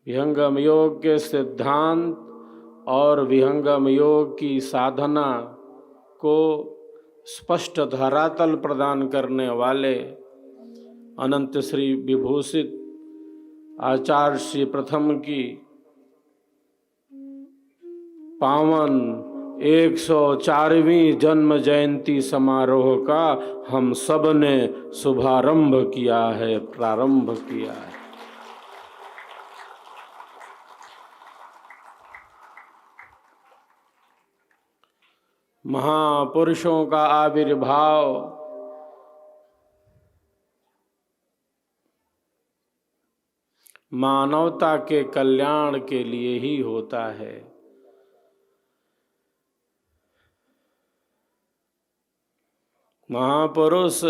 विहंगम योग के सिद्धांत और विहंगम योग की साधना को स्पष्ट धरातल प्रदान करने वाले अनंत श्री विभूषित आचार्य श्री प्रथम की पावन 104वीं जन्म जयंती समारोह का हम सब ने शुभारंभ किया है, प्रारंभ किया है। महापुरुषों का आविर्भाव मानवता के कल्याण के लिए ही होता है। महापुरुष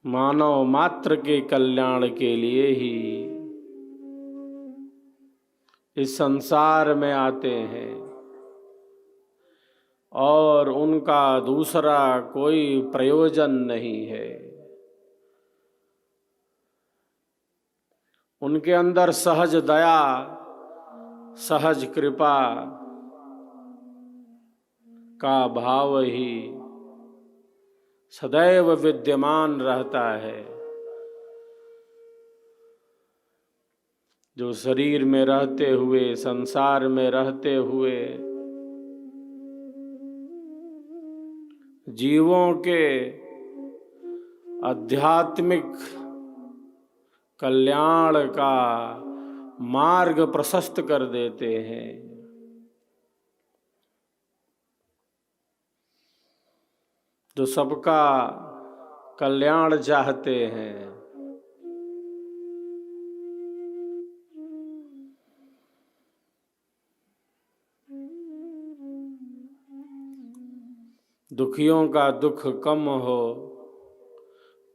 मानव मात्र के कल्याण के लिए ही इस संसार में आते हैं और उनका दूसरा कोई प्रयोजन नहीं है। उनके अंदर सहज दया, सहज कृपा का भाव ही सदैव विद्यमान रहता है। जो शरीर में रहते हुए, संसार में रहते हुए जीवों के आध्यात्मिक कल्याण का मार्ग प्रशस्त कर देते हैं। जो सबका कल्याण चाहते हैं, दुखियों का दुख कम हो,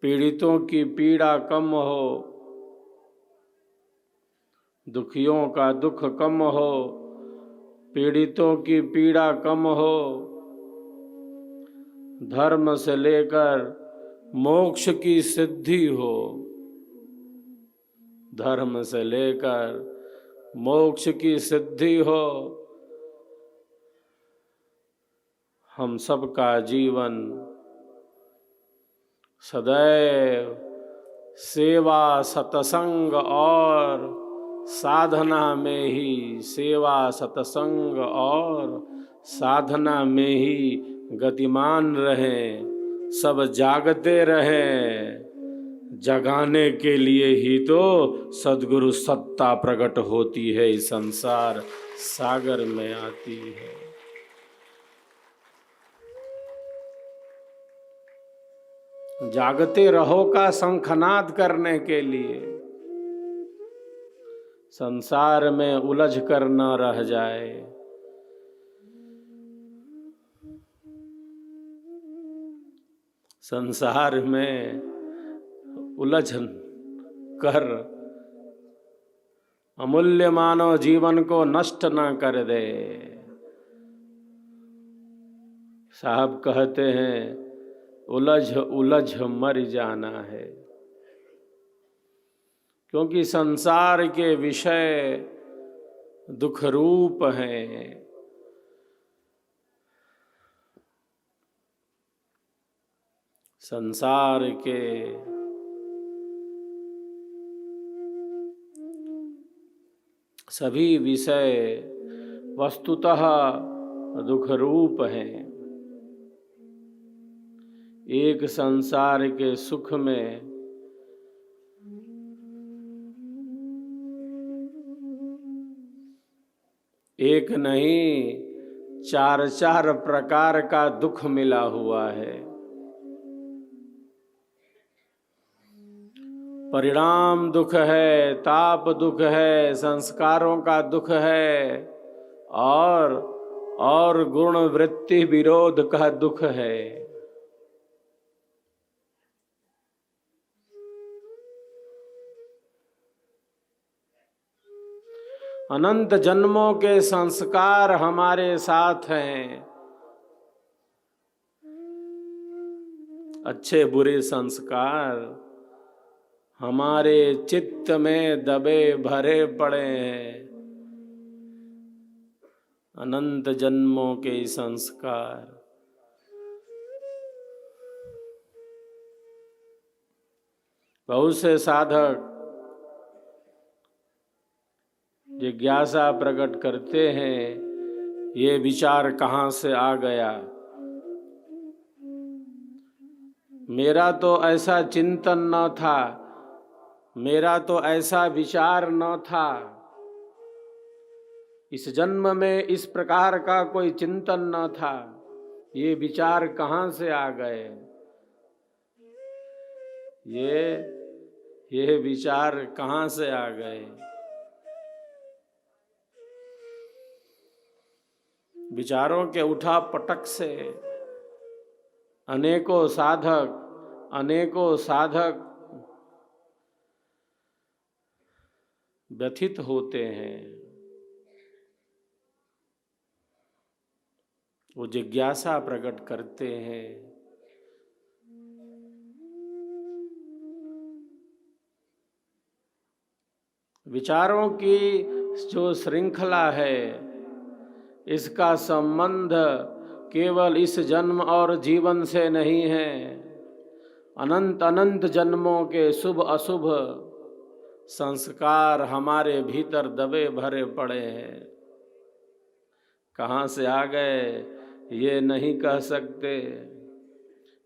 पीड़ितों की पीड़ा कम हो, दुखियों का दुख कम हो, पीड़ितों की पीड़ा कम हो, धर्म से लेकर मोक्ष की सिद्धि हो, धर्म से लेकर मोक्ष की सिद्धि हो, हम सबका जीवन सदैव सेवा, सत्संग और साधना में ही, सेवा, सत्संग और साधना में ही गतिमान रहें। सब जागते रहें। जगाने के लिए ही तो सद्गुरु सत्ता प्रकट होती है, इस संसार सागर में आती है। जागते रहो का शंखनाद करने के लिए, संसार में उलझ कर न रह जाए। संसार में उलझ कर अमूल्य मानव जीवन को नष्ट न कर दे। साहब कहते हैं, उलझ उलझ मर जाना है। क्योंकि संसार के विषय दुख रूप हैं। संसार के सभी विषय वस्तुतः दुख रूप हैं। एक संसार के सुख में एक नहीं, चार चार प्रकार का दुख मिला हुआ है। परिणाम दुख है, ताप दुख है, संस्कारों का दुख है और गुण वृत्ति विरोध का दुख है। अनंत जन्मों के संस्कार हमारे साथ हैं। अच्छे बुरे संस्कार हमारे चित्त में दबे भरे पड़े हैं अनंत जन्मों के संस्कार। बहुत से साधक जिज्ञासा प्रकट करते हैं, ये विचार कहाँ से आ गया, मेरा तो ऐसा चिंतन न था, मेरा तो ऐसा विचार न था, इस जन्म में इस प्रकार का कोई चिंतन न था, ये विचार कहाँ से आ गए, ये विचार कहाँ से आ गए। विचारों के उठा पटक से अनेकों साधक व्यथित होते हैं। वो जिज्ञासा प्रकट करते हैं। विचारों की जो श्रृंखला है, इसका संबंध केवल इस जन्म और जीवन से नहीं है, अनंत अनंत जन्मों के शुभ अशुभ संस्कार हमारे भीतर दबे भरे पड़े हैं। कहाँ से आ गए ये नहीं कह सकते,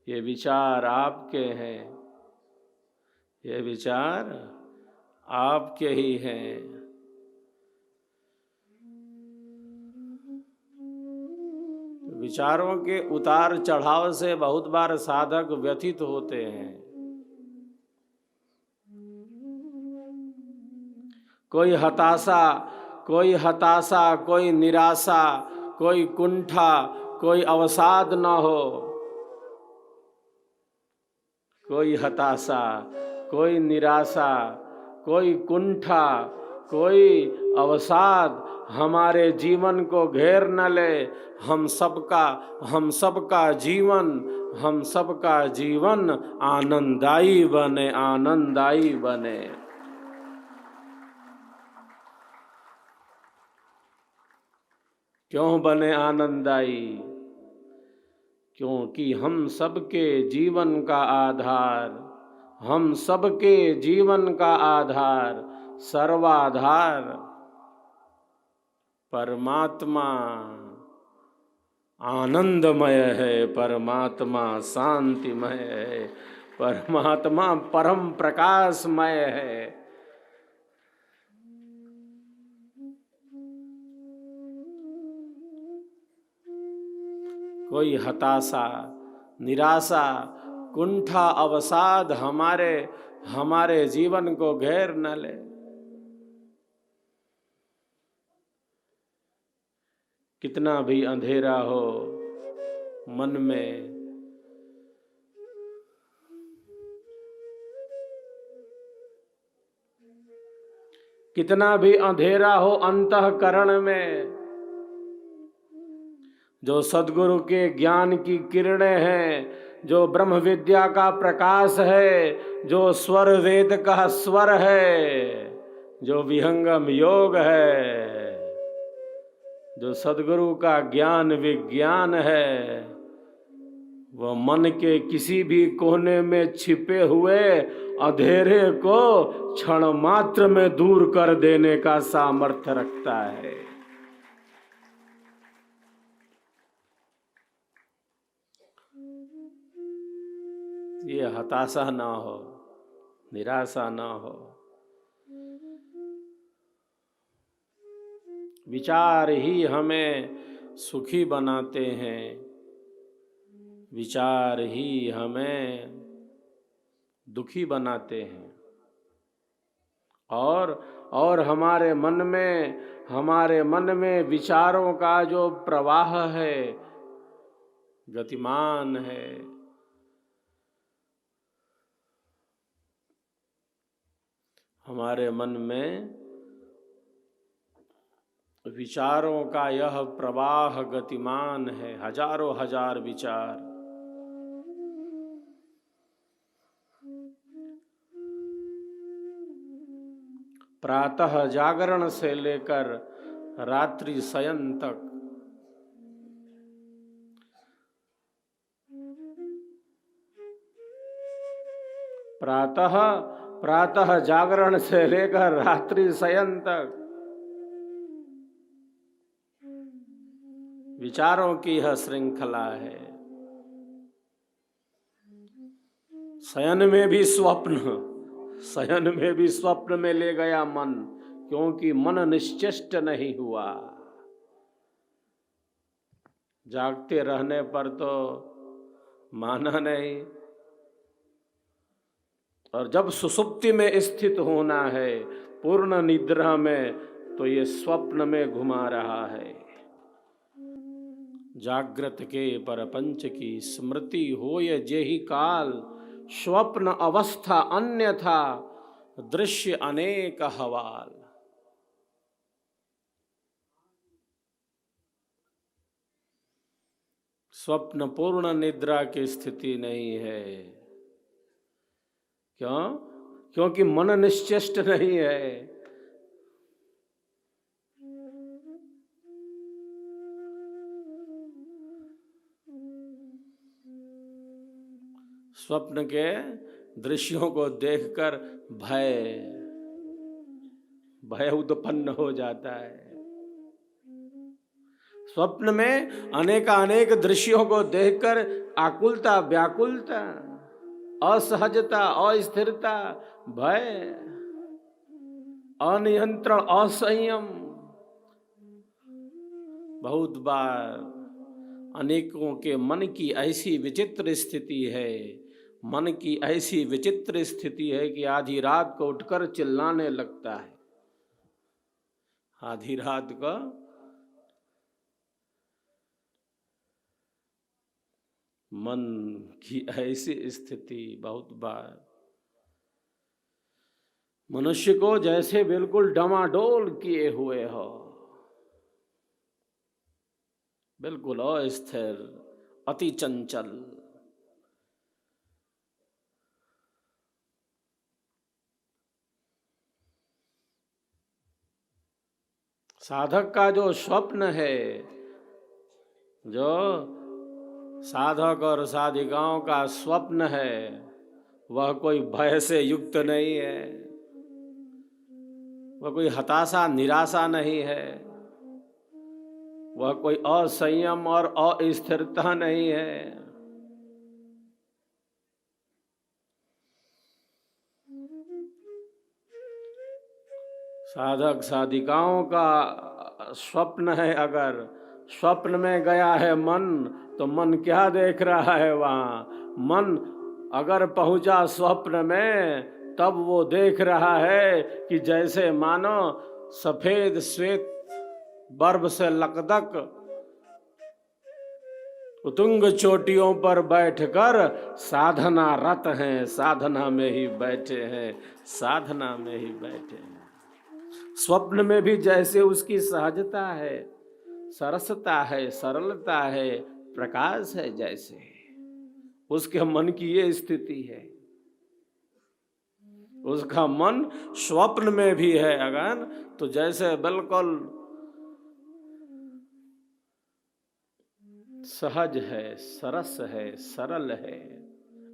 ये विचार आपके हैं, ये विचार आपके ही हैं। विचारों के उतार चढ़ाव से बहुत बार साधक व्यथित होते हैं। कोई हताशा, कोई निराशा, कोई कुंठा, कोई अवसाद न हो। कोई हताशा, कोई निराशा, कोई कुंठा, कोई अवसाद हमारे जीवन को घेर न ले। हम सबका जीवन आनंददायी बने। क्यों बने आनंददायी? क्योंकि हम सबके जीवन का आधार सर्वाधार परमात्मा आनंदमय है, परमात्मा शांतिमय है, परमात्मा परम प्रकाशमय है। कोई हताशा, निराशा, कुंठा, अवसाद हमारे जीवन को घेर न ले। कितना भी अंधेरा हो मन में, कितना भी अंधेरा हो अंतःकरण में, जो सद्गुरु के ज्ञान की किरणें हैं, जो ब्रह्म विद्या का प्रकाश है, जो स्वर वेद का स्वर है, जो विहंगम योग है, जो सद्गुरु का ज्ञान विज्ञान है, वह मन के किसी भी कोने में छिपे हुए अंधेरे को क्षण मात्र में दूर कर देने का सामर्थ्य रखता है। ये हताशा ना हो, निराशा ना हो। विचार ही हमें सुखी बनाते हैं, विचार ही हमें दुखी बनाते हैं। और हमारे मन में विचारों का जो प्रवाह है, गतिमान है। हमारे मन में विचारों का यह प्रवाह गतिमान है, हजारों हजार विचार। प्रातः जागरण से लेकर रात्रि शयन तक। प्रातः जागरण से लेकर रात्रि शयन तक विचारों की यह श्रृंखला है। शयन में भी स्वप्न में ले गया मन, क्योंकि मन निश्चेष्ट नहीं हुआ। जागते रहने पर तो माना नहीं, और जब सुसुप्ति में स्थित होना है, पूर्ण निद्रा में, तो ये स्वप्न में घुमा रहा है। जागृत के परपंच की स्मृति हो ये जेहि काल, स्वप्न अवस्था अन्यथा दृश्य अनेक हवाल। स्वप्न पूर्ण निद्रा की स्थिति नहीं है। क्यों? क्योंकि मन निश्चेष्ट नहीं है। स्वप्न के दृश्यों को देखकर भय उत्पन्न हो जाता है। स्वप्न में अनेक दृश्यों को देखकर आकुलता, व्याकुलता, असहजता, अस्थिरता, भय, अनियंत्रण, असंयम, बहुत बार अनेकों के मन की ऐसी विचित्र स्थिति है, मन की ऐसी विचित्र स्थिति है कि आधी रात को उठकर चिल्लाने लगता है। आधी रात को मन की ऐसी स्थिति बहुत बार मनुष्य को जैसे बिल्कुल डमाडोल किए हुए हो, बिल्कुल अस्थिर, अति चंचल। साधक का जो स्वप्न है, जो साधक और साधिकाओं का स्वप्न है, वह कोई भय से युक्त नहीं है, वह कोई हताशा निराशा नहीं है, वह कोई असंयम और अस्थिरता नहीं है। साधक साधिकाओं का स्वप्न है, अगर स्वप्न में गया है मन, तो मन क्या देख रहा है वहाँ? मन अगर पहुँचा स्वप्न में, तब वो देख रहा है कि जैसे मानो सफेद श्वेत बर्फ से लकदक उतुंग चोटियों पर बैठकर साधना रत हैं, साधना में ही बैठे हैं, साधना में ही बैठे हैं। स्वप्न में भी जैसे उसकी सहजता है, सरसता है, सरलता है, प्रकाश है, जैसे उसके मन की ये स्थिति है। उसका मन स्वप्न में भी है अगर, तो जैसे बिल्कुल सहज है, सरस है, सरल है,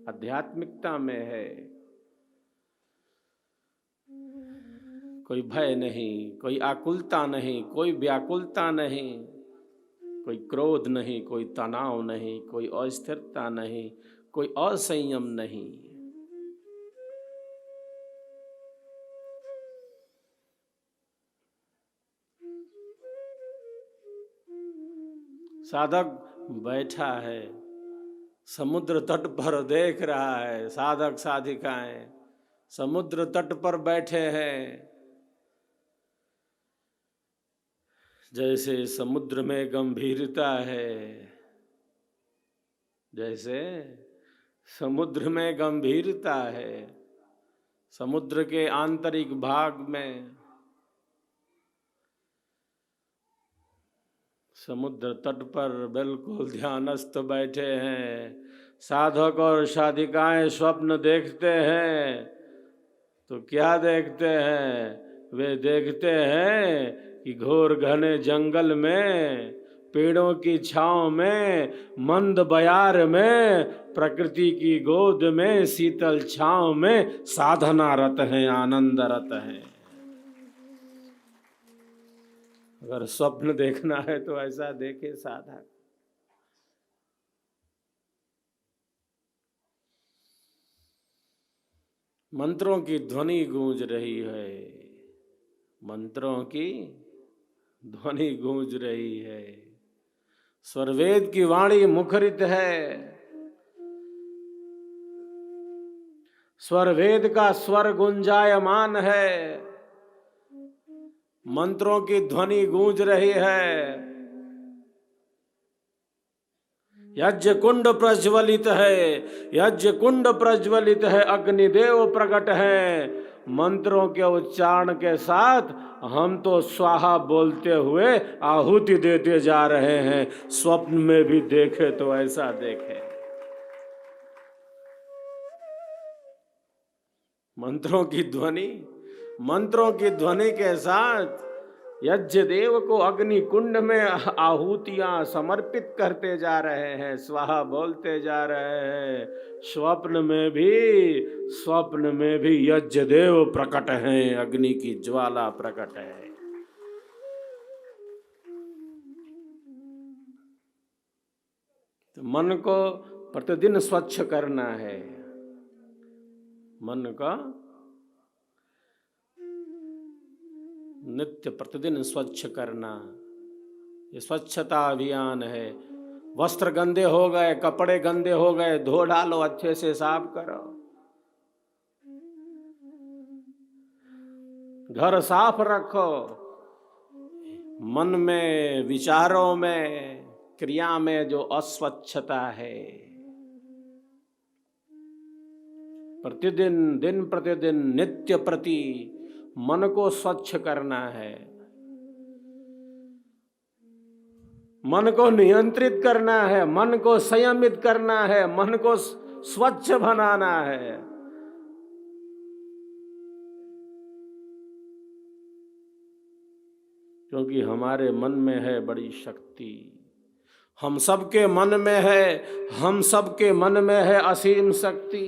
आध्यात्मिकता में है। कोई भय नहीं, कोई आकुलता नहीं, कोई व्याकुलता नहीं, कोई क्रोध नहीं, कोई तनाव नहीं, कोई अस्थिरता नहीं, कोई असंयम नहीं। साधक बैठा है, समुद्र तट पर देख रहा है। साधक साधिकाएं समुद्र तट पर बैठे हैं। जैसे समुद्र में गंभीरता है, जैसे समुद्र में गंभीरता है, समुद्र के आंतरिक भाग में समुद्र तट पर बिल्कुल ध्यानस्थ बैठे हैं। साधक और साधिकाएं स्वप्न देखते हैं तो क्या देखते हैं वे देखते हैं कि घोर घने जंगल में, पेड़ों की छांव में, मंद बयार में, प्रकृति की गोद में, शीतल छांव में साधनारत हैं, आनंदरत हैं। अगर स्वप्न देखना है तो ऐसा देखे साधक। मंत्रों की ध्वनि गूंज रही है, मंत्रों की ध्वनि गूंज रही है। स्वरवेद की वाणी मुखरित है, स्वरवेद का स्वर गुंजायमान है, मंत्रों की ध्वनि गूंज रही है। यज्ञ कुंड प्रज्वलित है, यज्ञ कुंड प्रज्वलित है, अग्निदेव प्रकट है। मंत्रों के उच्चारण के साथ हम तो स्वाहा बोलते हुए आहुति देते जा रहे हैं। स्वप्न में भी देखे तो ऐसा देखे। मंत्रों की ध्वनि, मंत्रों की ध्वनि के साथ यज्ञ देव को अग्नि कुंड में आहुतियां समर्पित करते जा रहे हैं, स्वाहा बोलते जा रहे हैं। स्वप्न में भी यज्ञ देव प्रकट हैं, अग्नि की ज्वाला प्रकट है। तो मन को प्रतिदिन स्वच्छ करना है, मन का नित्य प्रतिदिन स्वच्छ करना, ये स्वच्छता अभियान है। वस्त्र गंदे हो गए, कपड़े गंदे हो गए, धो डालो, अच्छे से साफ करो। घर साफ रखो, मन में, विचारों में, क्रिया में जो अस्वच्छता है, प्रतिदिन, दिन प्रतिदिन, नित्य प्रति मन को स्वच्छ करना है, मन को नियंत्रित करना है, मन को संयमित करना है, मन को स्वच्छ बनाना है। क्योंकि हमारे मन में है बड़ी शक्ति, हम सबके मन में है, हम सबके मन में है असीम शक्ति।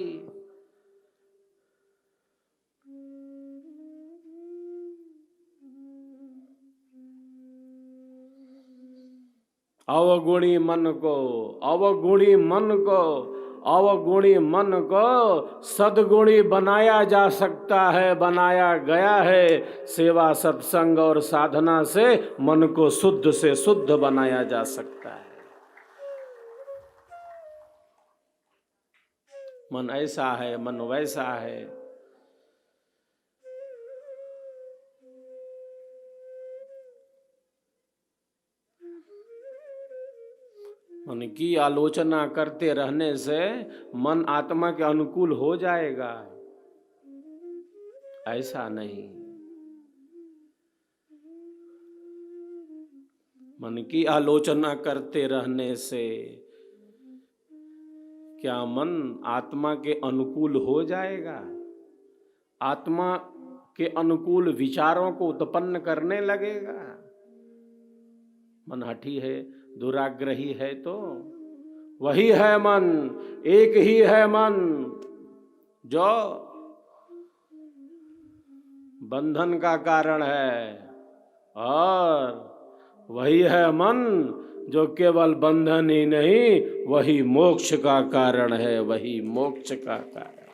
अवगुणी मन को, अवगुणी मन को, अवगुणी मन को सद्गुणी बनाया जा सकता है, बनाया गया है। सेवा, सत्संग और साधना से मन को शुद्ध से शुद्ध बनाया जा सकता है। मन ऐसा है, मन वैसा है। मन की आलोचना करते रहने से मन आत्मा के अनुकूल हो जाएगा, ऐसा नहीं। मन की आलोचना करते रहने से क्या मन आत्मा के अनुकूल हो जाएगा? आत्मा के अनुकूल विचारों को उत्पन्न करने लगेगा। मन हठी है, दुराग्रही है, तो वही है मन, एक ही है मन जो बंधन का कारण है, और वही है मन जो केवल बंधन ही नहीं, वही मोक्ष का कारण है, वही मोक्ष का कारण।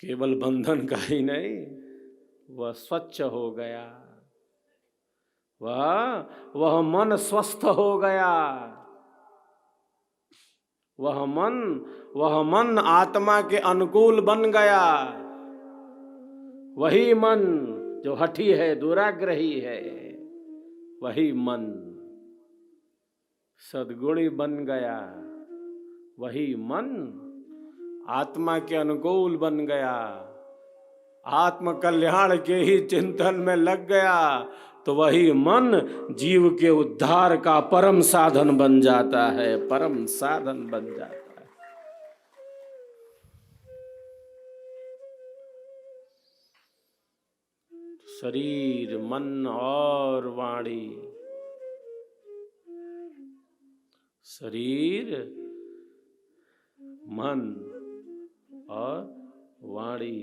केवल बंधन का ही नहीं, वह स्वच्छ हो गया, वह मन स्वस्थ हो गया, वह मन आत्मा के अनुकूल बन गया। वही मन जो हठी है, दुराग्रही है, वही मन सद्गुणी बन गया, वही मन आत्मा के अनुकूल बन गया, आत्म कल्याण के ही चिंतन में लग गया, तो वही मन जीव के उद्धार का परम साधन बन जाता है, परम साधन बन जाता है। शरीर, मन और वाणी। शरीर, मन और वाणी,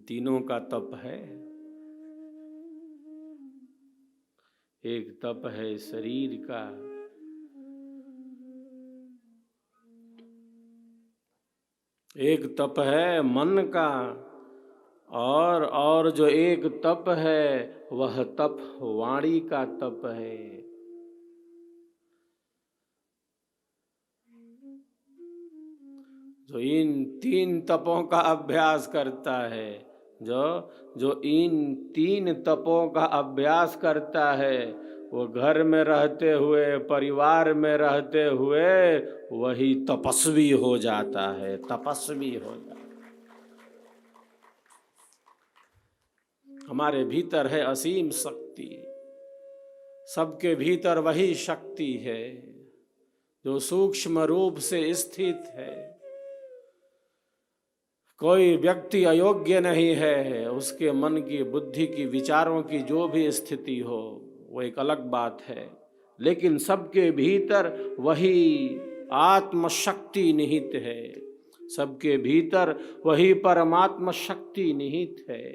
तीनों का तप है। एक तप है शरीर का, एक तप है मन का, और जो एक तप है वह तप वाणी का तप है। जो इन तीन तपों का अभ्यास करता है, जो इन तीन तपों का अभ्यास करता है, वो घर में रहते हुए, परिवार में रहते हुए वही तपस्वी हो जाता है, तपस्वी हो जाता है। हमारे भीतर है असीम शक्ति। सबके भीतर वही शक्ति है जो सूक्ष्म रूप से स्थित है। कोई व्यक्ति अयोग्य नहीं है, उसके मन की, बुद्धि की, विचारों की जो भी स्थिति हो वो एक अलग बात है, लेकिन सबके भीतर वही आत्म शक्ति निहित है, सबके भीतर वही परमात्मा शक्ति निहित है।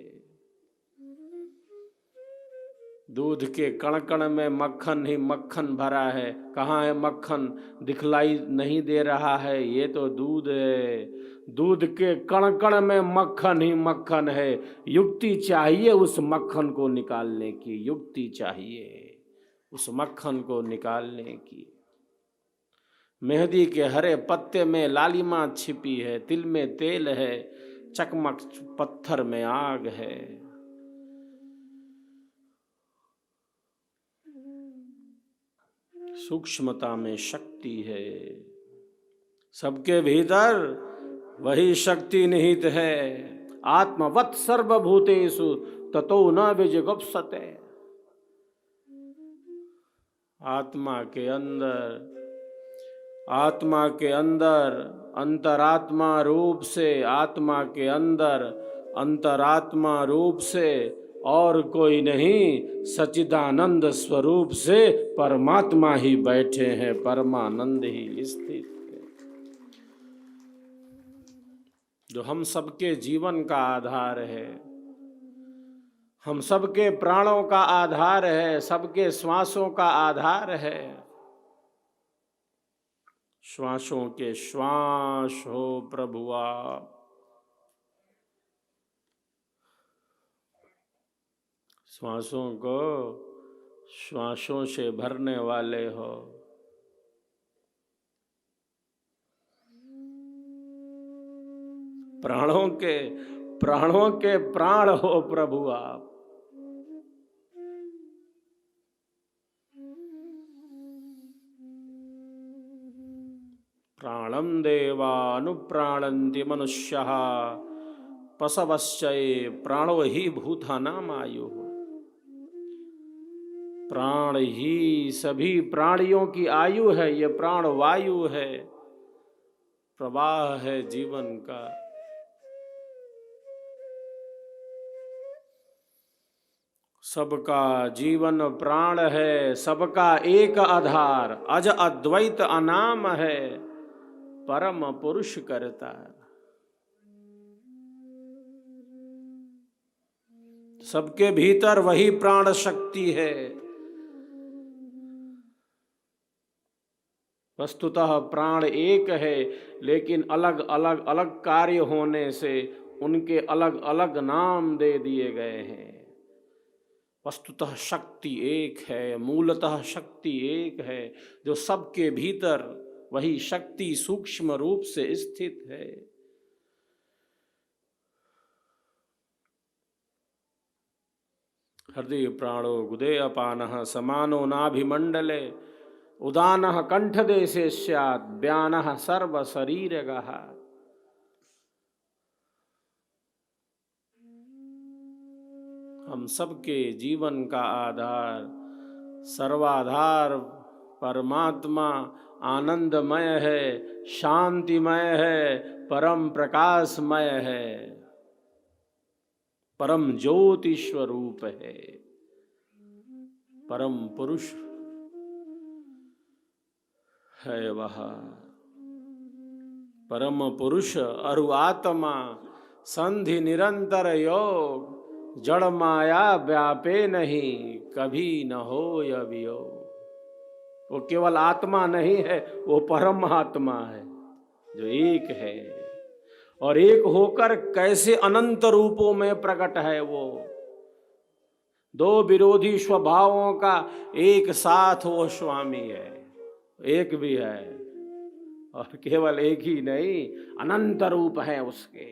दूध के कण कण में मक्खन ही मक्खन भरा है। कहाँ है मक्खन? दिखलाई नहीं दे रहा है, ये तो दूध है। दूध के कण कण में मक्खन ही मक्खन है। युक्ति चाहिए उस मक्खन को निकालने की, युक्ति चाहिए उस मक्खन को निकालने की। मेहंदी के हरे पत्ते में लालिमा छिपी है, तिल में तेल है, चकमक पत्थर में आग है। सूक्ष्मता में शक्ति है, सबके भीतर वही शक्ति निहित है। आत्मवत् सर्वभूतेषु ततो न विजुगुप्सते। आत्मा के अंदर अंतरात्मा रूप से, आत्मा के अंदर अंतरात्मा रूप से और कोई नहीं, सच्चिदानंद स्वरूप से परमात्मा ही बैठे हैं, परमानंद ही स्थित है, जो हम सबके जीवन का आधार है, हम सबके प्राणों का आधार है, सबके श्वासों का आधार है। श्वासों के श्वास हो प्रभु आप, श्वासों को श्वासों से भरने वाले हो। प्राणों के प्राण हो प्रभु आप। प्राणं देवा अनुप्राणन्ति मनुष्यः पशवश्चये प्राणो ही भूतानाम आयुः। प्राण ही सभी प्राणियों की आयु है, ये प्राण वायु है, प्रवाह है जीवन का। सबका जीवन प्राण है, सबका एक आधार, अज अद्वैत अनाम है, परम पुरुष करता। सबके भीतर वही प्राण शक्ति है। वस्तुतः प्राण एक है, लेकिन अलग अलग कार्य होने से उनके अलग अलग नाम दे दिए गए हैं। वस्तुतः शक्ति एक है, मूलतः शक्ति एक है, जो सबके भीतर वही शक्ति सूक्ष्म रूप से स्थित है। हृदय प्राणो गुदे अपानः समानो नाभिमंडले उदानः कंठदेशे स्यात् व्यानः सर्व शरीरगः। हम सबके जीवन का आधार, सर्वाधार परमात्मा आनंदमय है, शांतिमय है, परम प्रकाशमय है, परम ज्योति स्वरूप है, परम पुरुष है वह। परम पुरुष अरु आत्मा संधि निरंतर योग, जड़ माया व्यापे नहीं कभी न हो अभियोग। वो केवल आत्मा नहीं है, वो परम आत्मा है जो एक है, और एक होकर कैसे अनंत रूपों में प्रकट है। वो दो विरोधी स्वभावों का एक साथ वो स्वामी है, एक भी है, और केवल एक ही नहीं, अनंत रूप है उसके।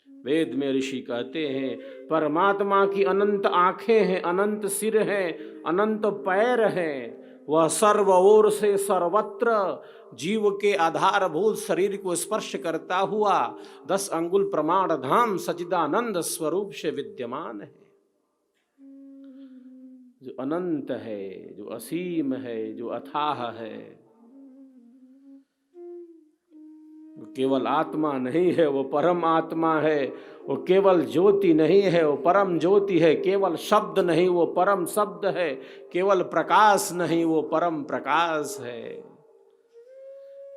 वेद में ऋषि कहते हैं परमात्मा की अनंत आंखें हैं, अनंत सिर हैं, अनंत पैर हैं। वह सर्व ओर से सर्वत्र जीव के आधारभूत शरीर को स्पर्श करता हुआ 10 अंगुल प्रमाण धाम सच्चिदानंद स्वरूप से विद्यमान है, जो अनंत है, जो असीम है, जो अथाह है। वो केवल आत्मा नहीं है, वो परम आत्मा है। वो केवल ज्योति नहीं है, वो परम ज्योति है। केवल शब्द नहीं, वो परम शब्द है। केवल प्रकाश नहीं, वो परम प्रकाश है।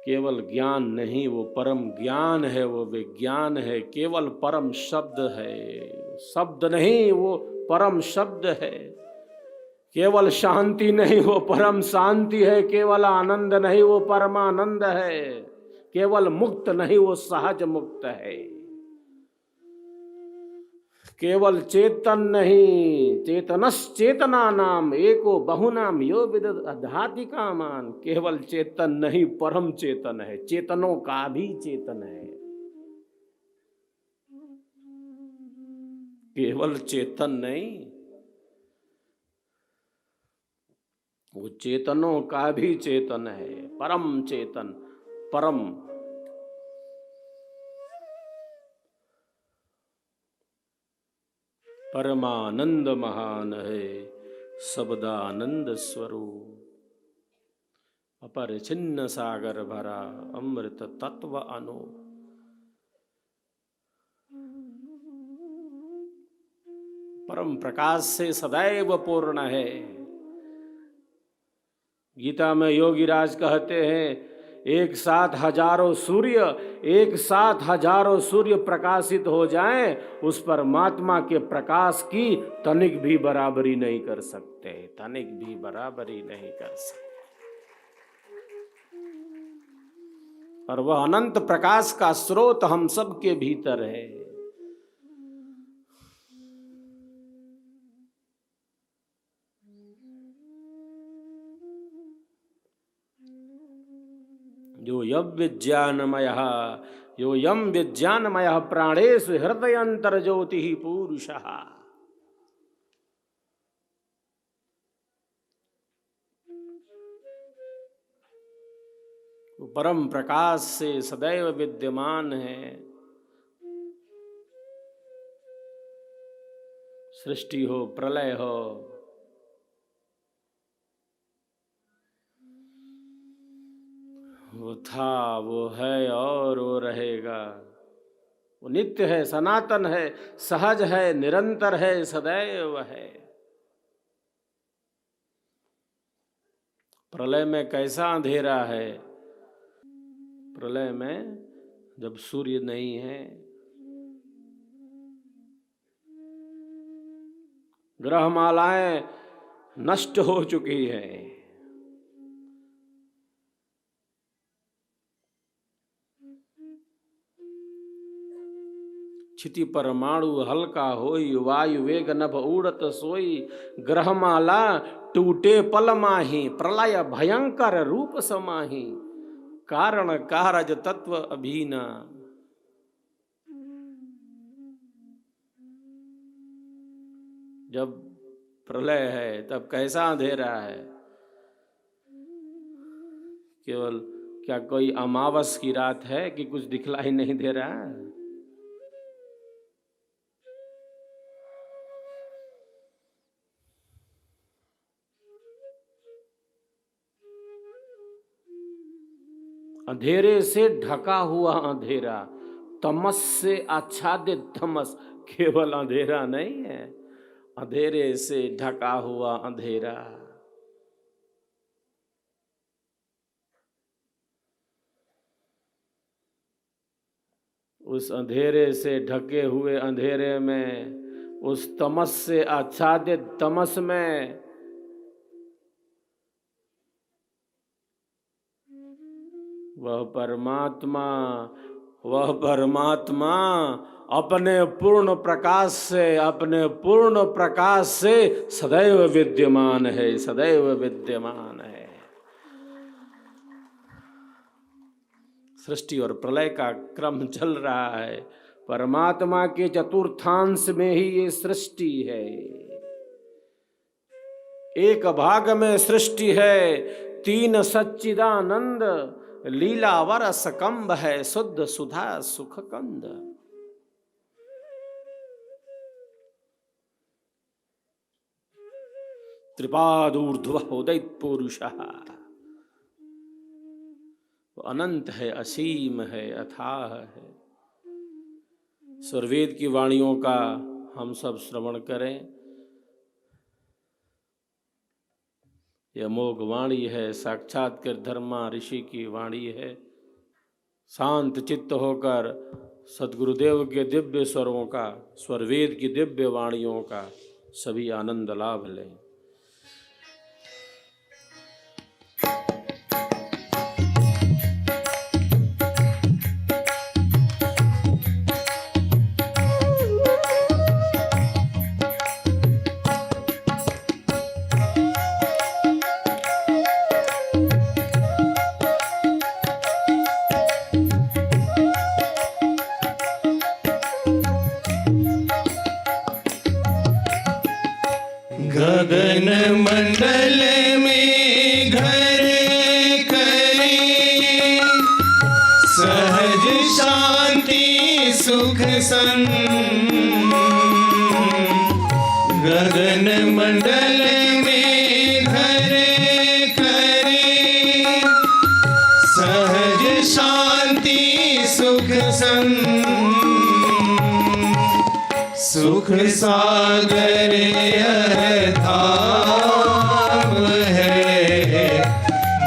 केवल ज्ञान नहीं, वो परम ज्ञान है, वो विज्ञान है। केवल परम शब्द है, शब्द नहीं, वो परम शब्द है। केवल शांति नहीं, वो परम शांति है। केवल आनंद नहीं, वो परमानंद है। केवल मुक्त नहीं, वो सहज मुक्त है। केवल चेतन नहीं, चेतनश्चेतना नाम एको बहुनाम यो विदत अध्यात्मिका मान। केवल चेतन नहीं, परम चेतन है, चेतनों का भी चेतन है। केवल चेतन नहीं, वो चेतनों का भी चेतन है, परम चेतन, परम। परमानंद महान है, शब्दानंद स्वरूप, अपरिछिन्न सागर भरा अमृत तत्व अनु। परम प्रकाश से सदैव पूर्ण है। गीता में योगीराज कहते हैं एक साथ हजारों सूर्य प्रकाशित हो जाएं, उस परमात्मा के प्रकाश की तनिक भी बराबरी नहीं कर सकते, तनिक भी बराबरी नहीं कर सकते। और वह अनंत प्रकाश का स्रोत हम सब के भीतर है। यो यम विज्ञानमय प्राणेषु हृदयंतर ज्योति पुरुषः। वो परम प्रकाश से सदैव विद्यमान है। सृष्टि हो, प्रलय हो, वो था, वो है और वो रहेगा। वो नित्य है, सनातन है, सहज है, निरंतर है, सदैव है। प्रलय में कैसा अंधेरा है? प्रलय में जब सूर्य नहीं है, ग्रहमालाएं नष्ट हो चुकी हैं, क्षिति परमाणु हल्का होई, वायु वेग नभ उड़त सोई। ग्रहमाला टूटे पल माही, प्रलय भयंकर रूप समाही। कारण कारज तत्व अभीना। जब प्रलय है तब कैसा अंधेरा है? केवल क्या कोई अमावस की रात है कि कुछ दिखलाई नहीं दे रहा है? अंधेरे से ढका हुआ अंधेरा, तमस से आच्छादित तमस, केवल अंधेरा नहीं है, अंधेरे से ढका हुआ अंधेरा। उस अंधेरे से ढके हुए अंधेरे में, उस तमस से आच्छादित तमस में वह परमात्मा अपने पूर्ण प्रकाश से, अपने पूर्ण प्रकाश से सदैव विद्यमान है, सदैव विद्यमान है। सृष्टि और प्रलय का क्रम चल रहा है, परमात्मा के चतुर्थांश में ही ये सृष्टि है। एक भाग में सृष्टि है, तीन सच्चिदानंद, लीलावर सकंब है, शुद्ध सुधा सुख कंद। त्रिपादूर्ध्व उदित पुरुषः, वो अनंत है, असीम है, अथाह है। स्वरवेद की वाणियों का हम सब श्रवण करें। यह अमोघ वाणी है, साक्षात कर धर्मा ऋषि की वाणी है। शांत चित्त होकर सद्गुरुदेव के दिव्य स्वरों का, स्वरवेद की दिव्य वाणियों का सभी आनंद लाभ लें। गगन मंडल में घर करे, सहज शांति सुख संग। गगन मंडल में घर करे, सहज शांति सुख संग। सुख सागर धाम है,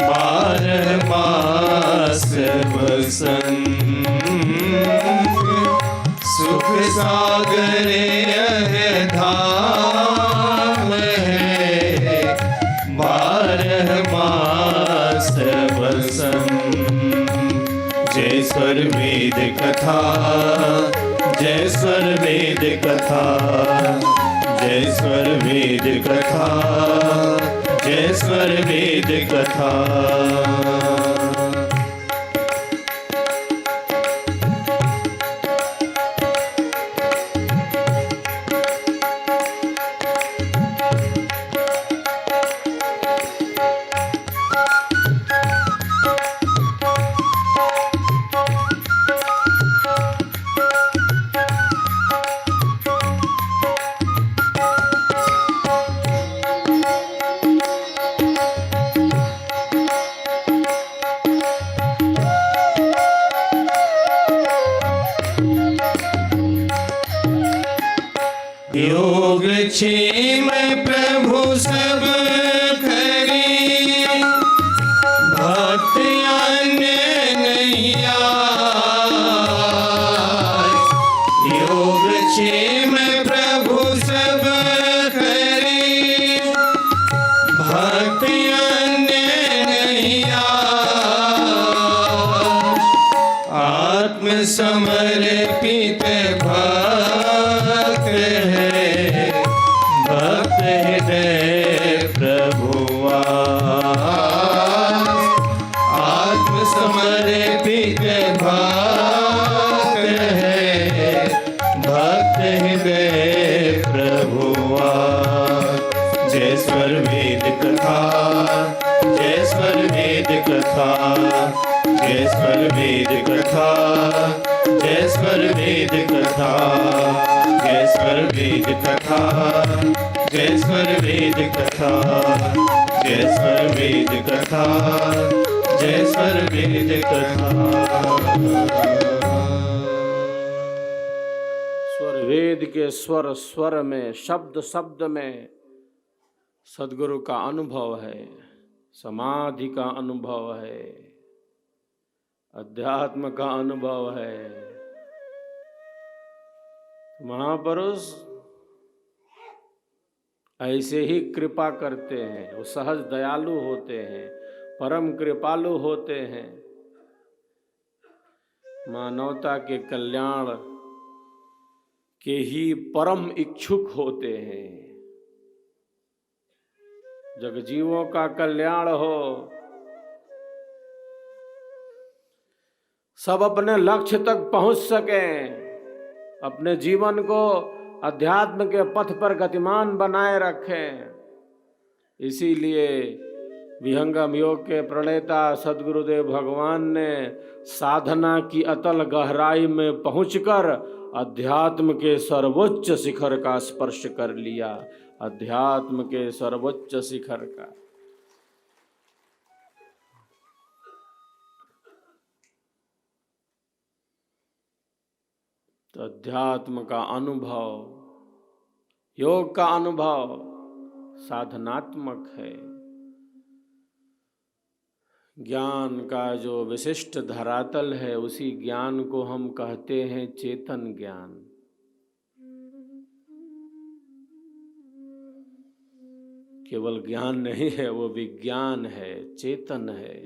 12 मास बसंत। सुख सागर धाम है, 12 मास बसंत। जय स्वर वेद कथा, जय स्वर वेद कथा, जय स्वर वेद कथा, जय स्वर वेद कथा। योग क्षेम प्रभु सब करे, भक्त अन्य नहीं आए। योग क्षेम प्रभु सब करे, भक्त अन्य नहीं आए। आत्म समर्पित भक्त है, भक्त हृदय प्रभुआ। आत्म समर्पित भक्त है, भक्त हृदय प्रभुआ। जय स्वर वेद कथा, जय स्वर वेद कथा, जय स्वर वेद कथा, जय स्वर वेद कथा, जय स्वर वेद कथा, जय स्वर वेद कथा, जय स्वर वेद कथा, जय स्वर वेद कथा। स्वर वेद के स्वर स्वर में, शब्द शब्द में सद्गुरु का अनुभव है, समाधि का अनुभव है, अध्यात्म का अनुभव है। महापुरुष ऐसे ही कृपा करते हैं, वो सहज दयालु होते हैं, परम कृपालु होते हैं, मानवता के कल्याण के ही परम इच्छुक होते हैं। जगजीवों का कल्याण हो, सब अपने लक्ष्य तक पहुंच सकें, अपने जीवन को अध्यात्म के पथ पर गतिमान बनाए रखें। इसीलिए विहंगम योग के प्रणेता सद्गुरुदेव भगवान ने साधना की अतल गहराई में पहुंचकर अध्यात्म के सर्वोच्च शिखर का स्पर्श कर लिया, अध्यात्म के सर्वोच्च शिखर का। तो अध्यात्म का अनुभव, योग का अनुभव साधनात्मक है। ज्ञान का जो विशिष्ट धरातल है, उसी ज्ञान को हम कहते हैं चेतन ज्ञान। केवल ज्ञान नहीं है, वो विज्ञान है, चेतन है,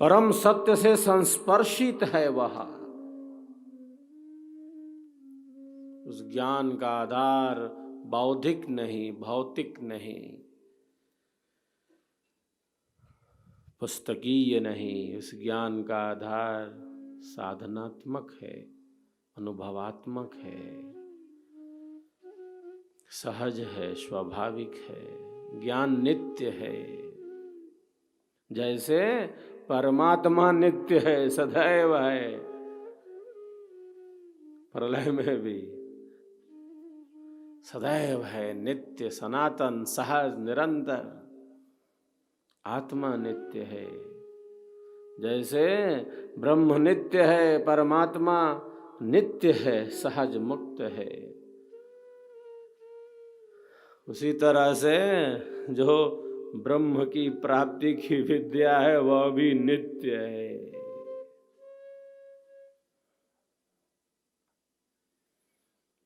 परम सत्य से संस्पर्शित है वह। उस ज्ञान का आधार बौद्धिक नहीं, भौतिक नहीं, पुस्तकीय नहीं। उस ज्ञान का आधार साधनात्मक है, अनुभवात्मक है, सहज है, स्वाभाविक है। ज्ञान नित्य है, जैसे परमात्मा नित्य है, सदैव है। प्रलय में भी सदैव है, नित्य, सनातन, सहज, निरंतर। आत्मा नित्य है, जैसे ब्रह्म नित्य है, परमात्मा नित्य है, सहज मुक्त है। उसी तरह से जो ब्रह्म की प्राप्ति की विद्या है, वह भी नित्य है।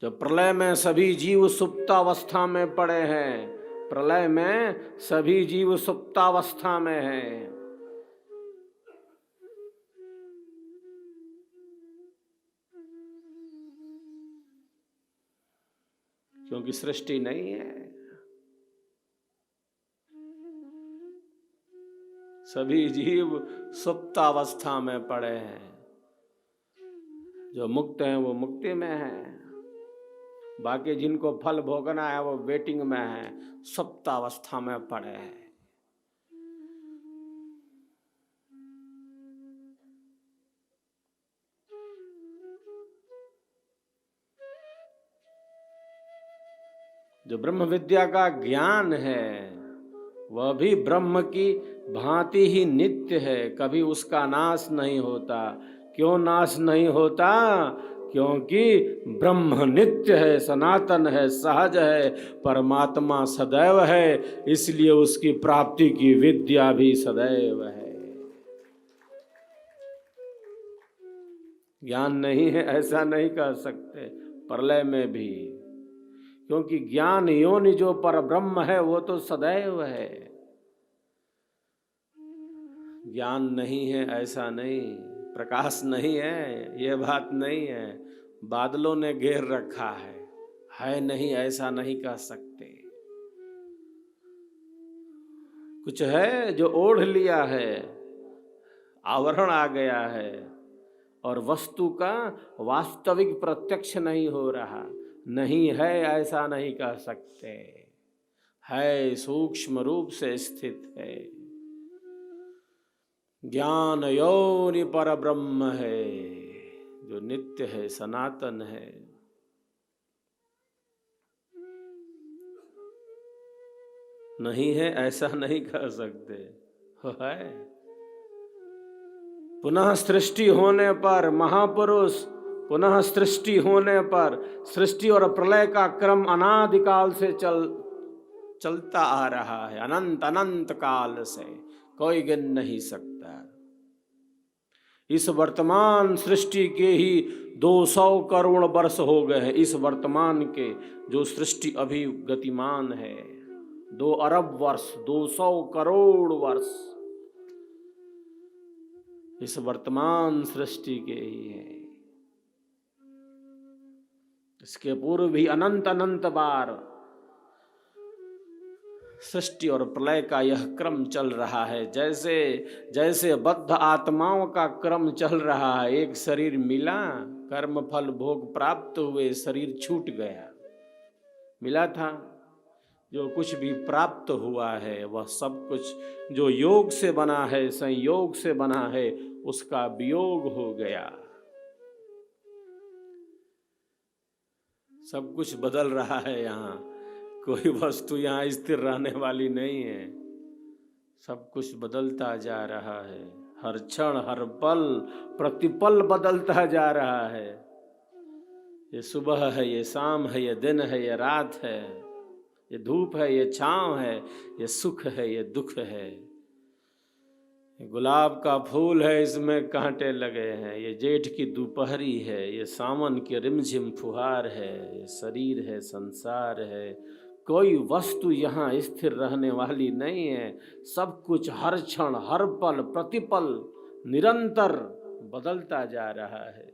जब प्रलय में सभी जीव सुप्तावस्था में पड़े हैं, प्रलय में सभी जीव सुप्तावस्था में हैं, क्योंकि सृष्टि नहीं है। सभी जीव सुप्तावस्था में पड़े हैं। जो मुक्त हैं वो मुक्ति में हैं, बाकी जिनको फल भोगना है वो वेटिंग में है, सुप्तावस्था में पड़े हैं। जो ब्रह्म विद्या का ज्ञान है वह भी ब्रह्म की भांति ही नित्य है, कभी उसका नाश नहीं होता। क्यों नाश नहीं होता? क्योंकि ब्रह्म नित्य है, सनातन है, सहज है, परमात्मा सदैव है, इसलिए उसकी प्राप्ति की विद्या भी सदैव है। ज्ञान नहीं है ऐसा नहीं कह सकते, प्रलय में भी, क्योंकि ज्ञान योनि जो पर ब्रह्म है वो तो सदैव है। ज्ञान नहीं है ऐसा नहीं, प्रकाश नहीं है ये बात नहीं है, बादलों ने घेर रखा है नहीं ऐसा नहीं कह सकते। कुछ है जो ओढ़ लिया है, आवरण आ गया है, और वस्तु का वास्तविक प्रत्यक्ष नहीं हो रहा। नहीं है ऐसा नहीं कह सकते, है, सूक्ष्म रूप से स्थित है। ज्ञान योनि पर ब्रह्म है, जो नित्य है, सनातन है। नहीं है ऐसा नहीं कह सकते, है। पुनः सृष्टि होने पर महापुरुष, पुनः सृष्टि होने पर सृष्टि और प्रलय का क्रम अनादिकाल से चलता आ रहा है, अनंत अनंत काल से, कोई गिन नहीं सकता। इस वर्तमान सृष्टि के ही 200 करोड़ वर्ष हो गए हैं। इस वर्तमान के जो सृष्टि अभी गतिमान है, 2 अरब वर्ष, 200 करोड़ वर्ष इस वर्तमान सृष्टि के ही है। इसके पूर्व भी अनंत अनंत बार सृष्टि और प्रलय का यह क्रम चल रहा है। जैसे जैसे बद्ध आत्माओं का क्रम चल रहा है। एक शरीर मिला, कर्म फल भोग प्राप्त हुए, शरीर छूट गया। मिला था, जो कुछ भी प्राप्त हुआ है वह सब कुछ जो योग से बना है, संयोग से बना है, उसका वियोग हो गया। सब कुछ बदल रहा है। यहाँ कोई वस्तु यहाँ स्थिर रहने वाली नहीं है। सब कुछ बदलता जा रहा है। हर क्षण, हर पल, प्रतिपल बदलता जा रहा है। ये सुबह है, ये शाम है, ये दिन है, ये रात है, ये धूप है, ये छांव है, ये सुख है, ये दुख है। ये गुलाब का फूल है, इसमें कांटे लगे हैं। ये जेठ की दोपहरी है, ये सावन की रिमझिम फुहार है, ये शरीर है, संसार है। कोई वस्तु यहाँ स्थिर रहने वाली नहीं है। सब कुछ हर क्षण, हर पल, प्रतिपल निरंतर बदलता जा रहा है।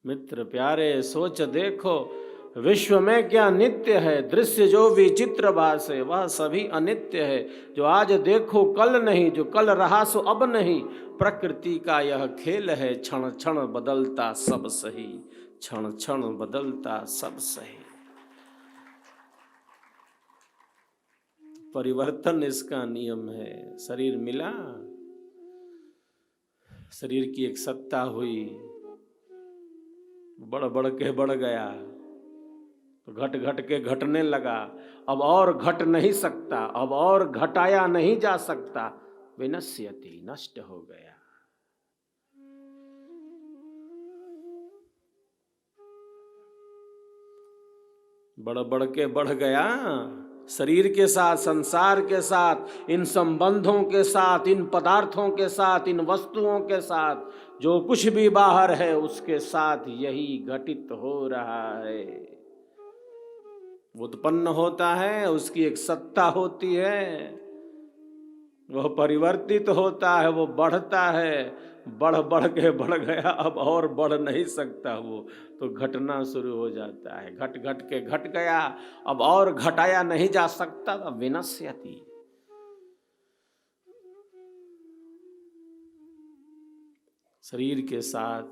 मित्र प्यारे, सोच देखो, विश्व में क्या नित्य है। दृश्य जो विचित्र भास है वह सभी अनित्य है। जो आज देखो कल नहीं, जो कल रहा सो अब नहीं। प्रकृति का यह खेल है, क्षण क्षण बदलता सब सही, क्षण क्षण बदलता सब सही। परिवर्तन इसका नियम है। शरीर मिला, शरीर की एक सत्ता हुई, बढ़ बढ़ के बढ़ गया, तो घट घट के घटने लगा। अब और घट नहीं सकता, अब और घटाया नहीं जा सकता। विनश्यति, नष्ट हो गया। बढ़ बढ़ के बढ़ गया। शरीर के साथ, संसार के साथ, इन संबंधों के साथ, इन पदार्थों के साथ, इन वस्तुओं के साथ, जो कुछ भी बाहर है उसके साथ यही घटित हो रहा है। उत्पन्न होता है, उसकी एक सत्ता होती है, वह परिवर्तित होता है, वो बढ़ता है। बढ़ बढ़ के बढ़ गया, अब और बढ़ नहीं सकता वो, तो घटना शुरू हो जाता है। घट घट के घट गया, अब और घटाया नहीं जा सकता। विनश्यति, शरीर के साथ,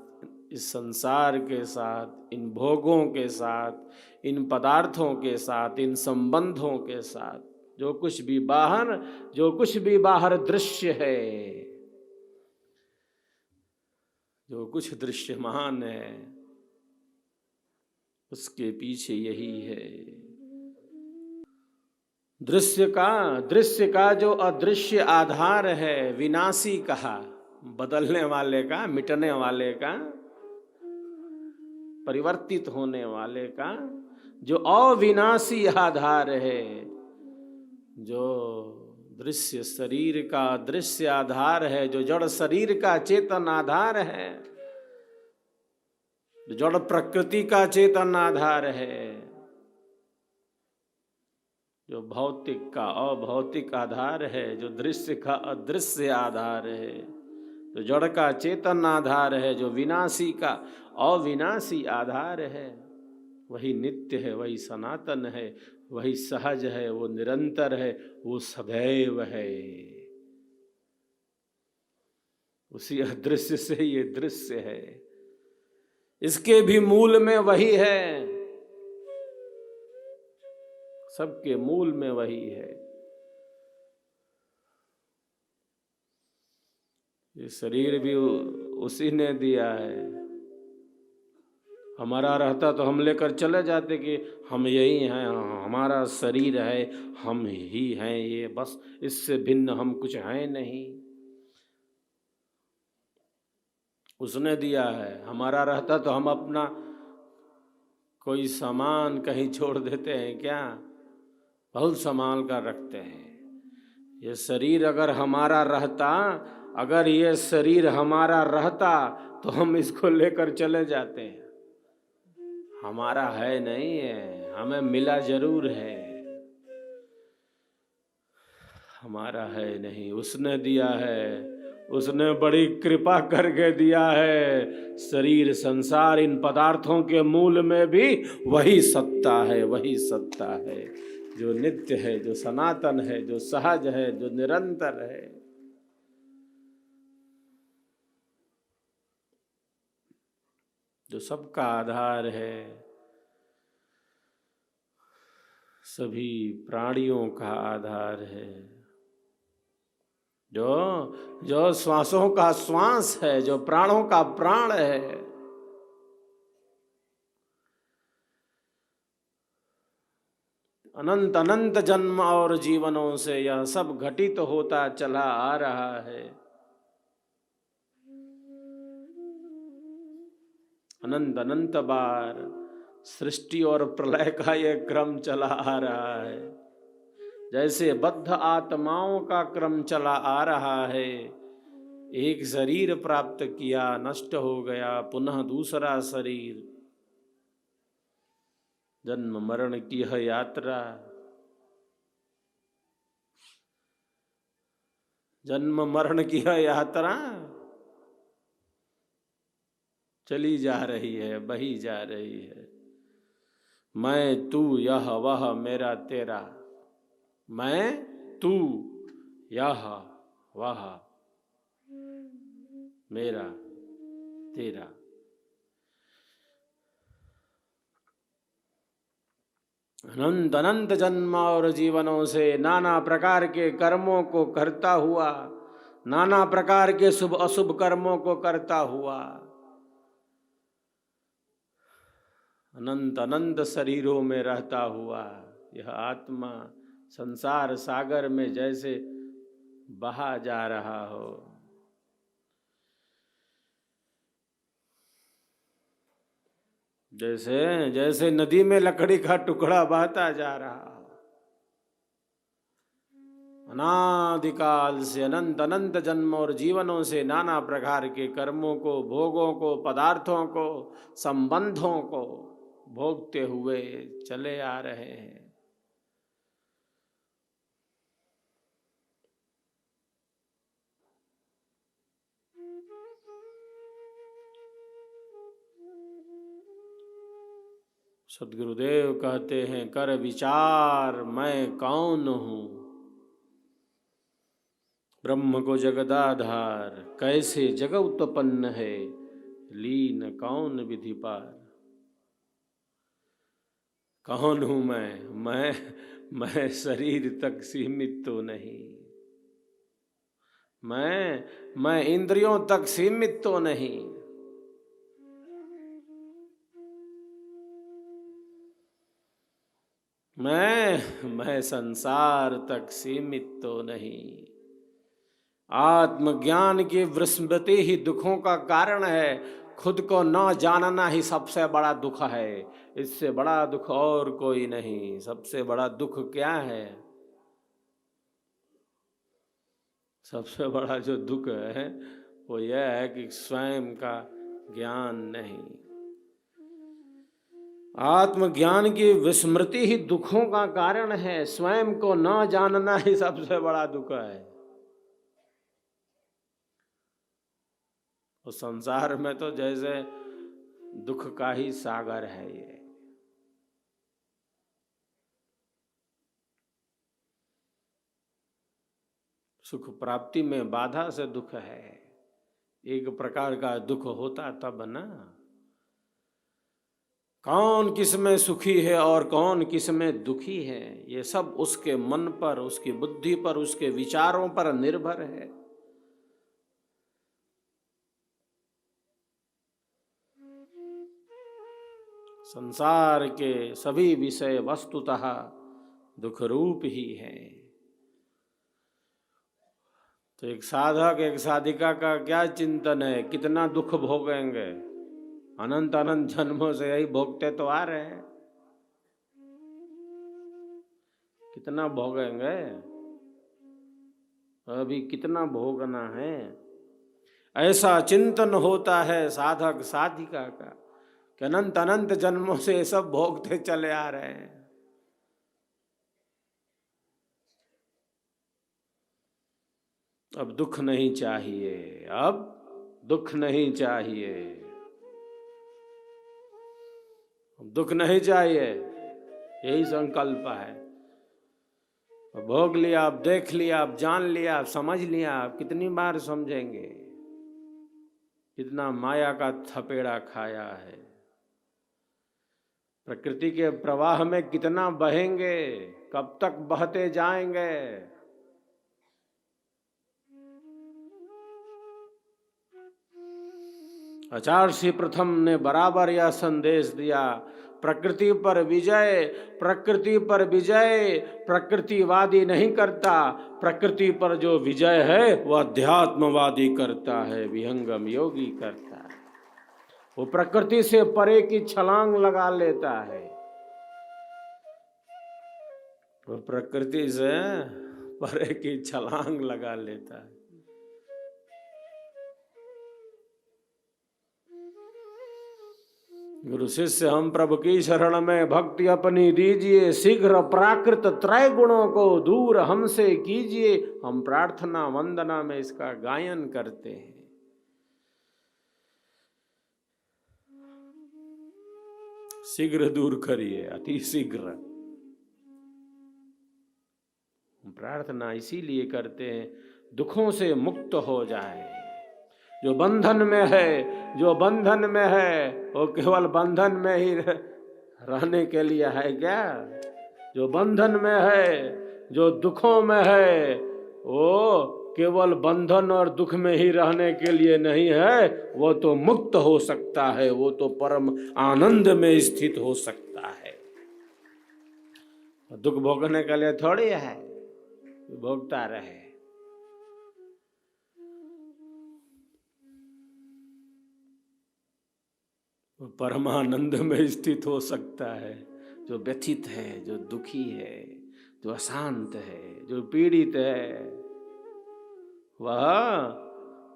इस संसार के साथ, इन भोगों के साथ, इन पदार्थों के साथ, इन संबंधों के साथ, जो कुछ भी बाहर दृश्य है, जो कुछ दृश्यमान है, उसके पीछे यही है। दृश्य का जो अदृश्य आधार है, विनाशी कहा, बदलने वाले का, मिटने वाले का, परिवर्तित होने वाले का, जो अविनाशी आधार है, जो दृश्य शरीर का दृश्य आधार है, जो जड़ शरीर का चेतन आधार है, जो जड़ प्रकृति का चेतन आधार है, जो भौतिक का अभौतिक आधार है, जो दृश्य का अदृश्य आधार है, जो जड़ का चेतन आधार है, जो विनाशी का अविनाशी आधार है, वही नित्य है, वही सनातन है, वही सहज है, वो निरंतर है, वो सदैव है। उसी अदृश्य से ये दृश्य है। इसके भी मूल में वही है, सबके मूल में वही है। ये शरीर भी उसी ने दिया है, हमारा रहता तो हम लेकर चले जाते कि हम यही हैं, हमारा शरीर है, हम ही हैं, ये बस, इससे भिन्न हम कुछ हैं नहीं। उसने दिया है। हमारा रहता तो हम अपना कोई सामान कहीं छोड़ देते हैं क्या? बहुत संभाल कर रखते हैं। ये शरीर अगर हमारा रहता, अगर ये शरीर हमारा रहता तो हम इसको लेकर चले जाते हैं। हमारा है नहीं है, हमें मिला जरूर है, हमारा है नहीं, उसने दिया है। उसने बड़ी कृपा करके दिया है। शरीर, संसार, इन पदार्थों के मूल में भी वही सत्ता है, वही सत्ता है जो नित्य है, जो सनातन है, जो सहज है, जो निरंतर है। जो सबका आधार है, सभी प्राणियों का आधार है, जो श्वासों का श्वास है, जो प्राणों का प्राण है। अनंत अनंत जन्म और जीवनों से यह सब घटित होता चला आ रहा है। अनंत अनंत बार सृष्टि और प्रलय का यह क्रम चला आ रहा है। जैसे बद्ध आत्माओं का क्रम चला आ रहा है। एक शरीर प्राप्त किया, नष्ट हो गया, पुनः दूसरा शरीर, जन्म मरण की यह यात्रा, जन्म मरण की यह यात्रा चली जा रही है, बही जा रही है। मैं तू यह वह मेरा तेरा, मैं तू यह वह मेरा तेरा। अनंत अनंत जन्म और जीवनों से नाना प्रकार के कर्मों को करता हुआ, नाना प्रकार के शुभ अशुभ कर्मों को करता हुआ, अनंत अनंत शरीरों में रहता हुआ यह आत्मा संसार सागर में जैसे बहा जा रहा हो, जैसे जैसे नदी में लकड़ी का टुकड़ा बहता जा रहा हो। अनादिकाल से अनंत अनंत जन्म और जीवनों से नाना प्रकार के कर्मों को, भोगों को, पदार्थों को, संबंधों को भोगते हुए चले आ रहे हैं। सद्गुरुदेव कहते हैं, कर विचार मैं कौन हूँ, ब्रह्म को जगदाधार, कैसे जग उत्पन्न है, लीन कौन विधि पार। कौन हूँ मैं शरीर तक सीमित तो नहीं, मैं इंद्रियों तक सीमित तो नहीं, मैं संसार तक सीमित तो नहीं। आत्मज्ञान की विस्मृति ही दुखों का कारण है। खुद को न जानना ही सबसे बड़ा दुख है। इससे बड़ा दुख और कोई नहीं। सबसे बड़ा दुख क्या है? सबसे बड़ा जो दुख है वो यह है कि स्वयं का ज्ञान नहीं। आत्मज्ञान की विस्मृति ही दुखों का कारण है। स्वयं को न जानना ही सबसे बड़ा दुख है। उस संसार में तो जैसे दुख का ही सागर है ये। सुख प्राप्ति में बाधा से दुख है। एक प्रकार का दुख होता तब ना। कौन किस में सुखी है और कौन किस में दुखी है, ये सब उसके मन पर, उसकी बुद्धि पर, उसके विचारों पर निर्भर है। संसार के सभी विषय वस्तुतः दुख रूप ही है। तो एक साधक एक साधिका का क्या चिंतन है, कितना दुख भोगेंगे, अनंत अनंत जन्मों से यही भोगते तो आ रहे हैं, कितना भोगेंगे, अभी कितना भोगना है। ऐसा चिंतन होता है साधक साधिका का कि अनंत अनंत जन्मों से सब भोगते चले आ रहे हैं। अब दुख नहीं चाहिए, अब दुख नहीं चाहिए, दुख नहीं चाहिए, यही संकल्प है। भोग लिया, आप देख लिया, आप जान लिया, आप समझ लिया, आप कितनी बार समझेंगे, कितना माया का थपेड़ा खाया है, प्रकृति के प्रवाह में कितना बहेंगे, कब तक बहते जाएंगे। आचार्य श्री प्रथम ने बराबर यह संदेश दिया, प्रकृति पर विजय, प्रकृति पर विजय प्रकृतिवादी नहीं करता, प्रकृति पर जो विजय है वह अध्यात्मवादी करता है, विहंगम योगी करता है। वो प्रकृति से परे की छलांग लगा लेता है, वो प्रकृति से परे की छलांग लगा लेता है। गुरु शिष्य हम प्रभु की शरण में भक्ति अपनी दीजिए, शीघ्र प्राकृत त्रय गुणों को दूर हमसे कीजिए। हम प्रार्थना वंदना में इसका गायन करते हैं। शीघ्र दूर करिए, अति शीघ्र। प्रार्थना इसीलिए करते हैं दुखों से मुक्त हो जाए। जो बंधन में है, जो बंधन में है वो केवल बंधन में ही रहने के लिए है क्या? जो बंधन में है, जो दुखों में है, वो केवल बंधन और दुख में ही रहने के लिए नहीं है, वो तो मुक्त हो सकता है, वो तो परम आनंद में स्थित हो सकता है। दुख भोगने के लिए थोड़ी है भोगता रहे। परमानंद में स्थित हो सकता है। जो व्यथित है, जो दुखी है, जो अशांत है, जो पीड़ित है, वह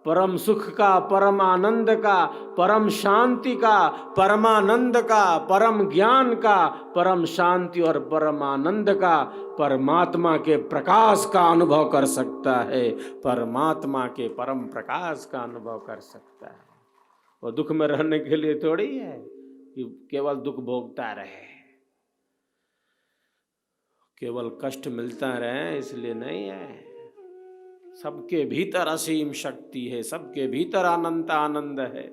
परम सुख का, परम आनंद का, परम शांति का, परमानंद का, परम ज्ञान का, परम शांति और परम आनंद का, परमात्मा के प्रकाश का अनुभव कर सकता है। परमात्मा के परम प्रकाश का अनुभव कर सकता है। वो दुख में रहने के लिए थोड़ी है कि केवल दुख भोगता रहे, केवल कष्ट मिलता रहे, इसलिए नहीं है। सबके भीतर असीम शक्ति है, सबके भीतर अनंत आनंद है।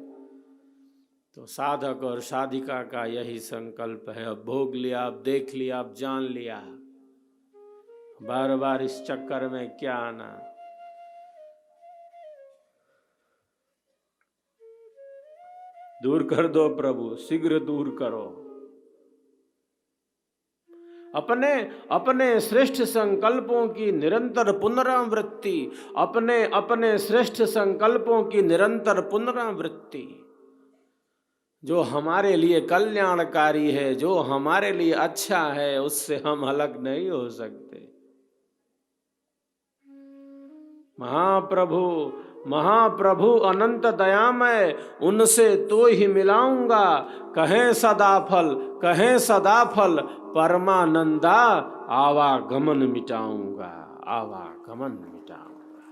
तो साधक और साधिका का यही संकल्प है। अब भोग लिया, अब देख लिया, अब जान लिया, बार बार इस चक्कर में क्या आना। दूर कर दो प्रभु, शीघ्र दूर करो। अपने अपने श्रेष्ठ संकल्पों की निरंतर पुनरावृत्ति, अपने अपने श्रेष्ठ संकल्पों की निरंतर पुनरावृत्ति, जो हमारे लिए कल्याणकारी है, जो हमारे लिए अच्छा है, उससे हम अलग नहीं हो सकते। महाप्रभु महाप्रभु अनंत दयामय, उनसे तो ही मिलाऊंगा, कहें सदा फल, कहें सदा फल, परमानंदा आवागमन मिटाऊंगा, आवागमन मिटाऊंगा।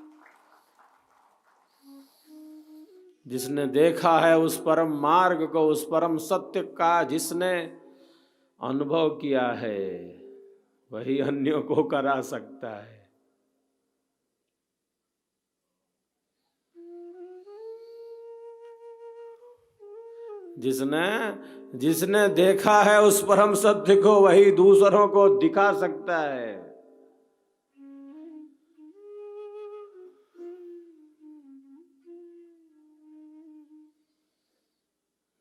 जिसने देखा है उस परम मार्ग को, उस परम सत्य का जिसने अनुभव किया है, वही अन्यों को करा सकता है। जिसने देखा है उस परम सत्य को, वही दूसरों को दिखा सकता है।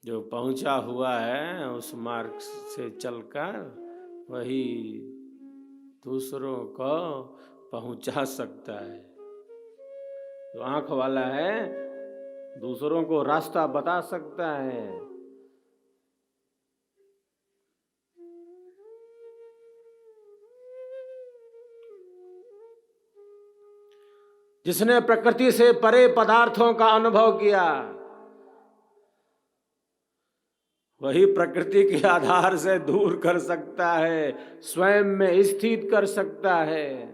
जो पहुंचा हुआ है उस मार्ग से चलकर वही दूसरों को पहुंचा सकता है। जो आंख वाला है दूसरों को रास्ता बता सकता है। जिसने प्रकृति से परे पदार्थों का अनुभव किया वही प्रकृति के आधार से दूर कर सकता है, स्वयं में स्थित कर सकता है।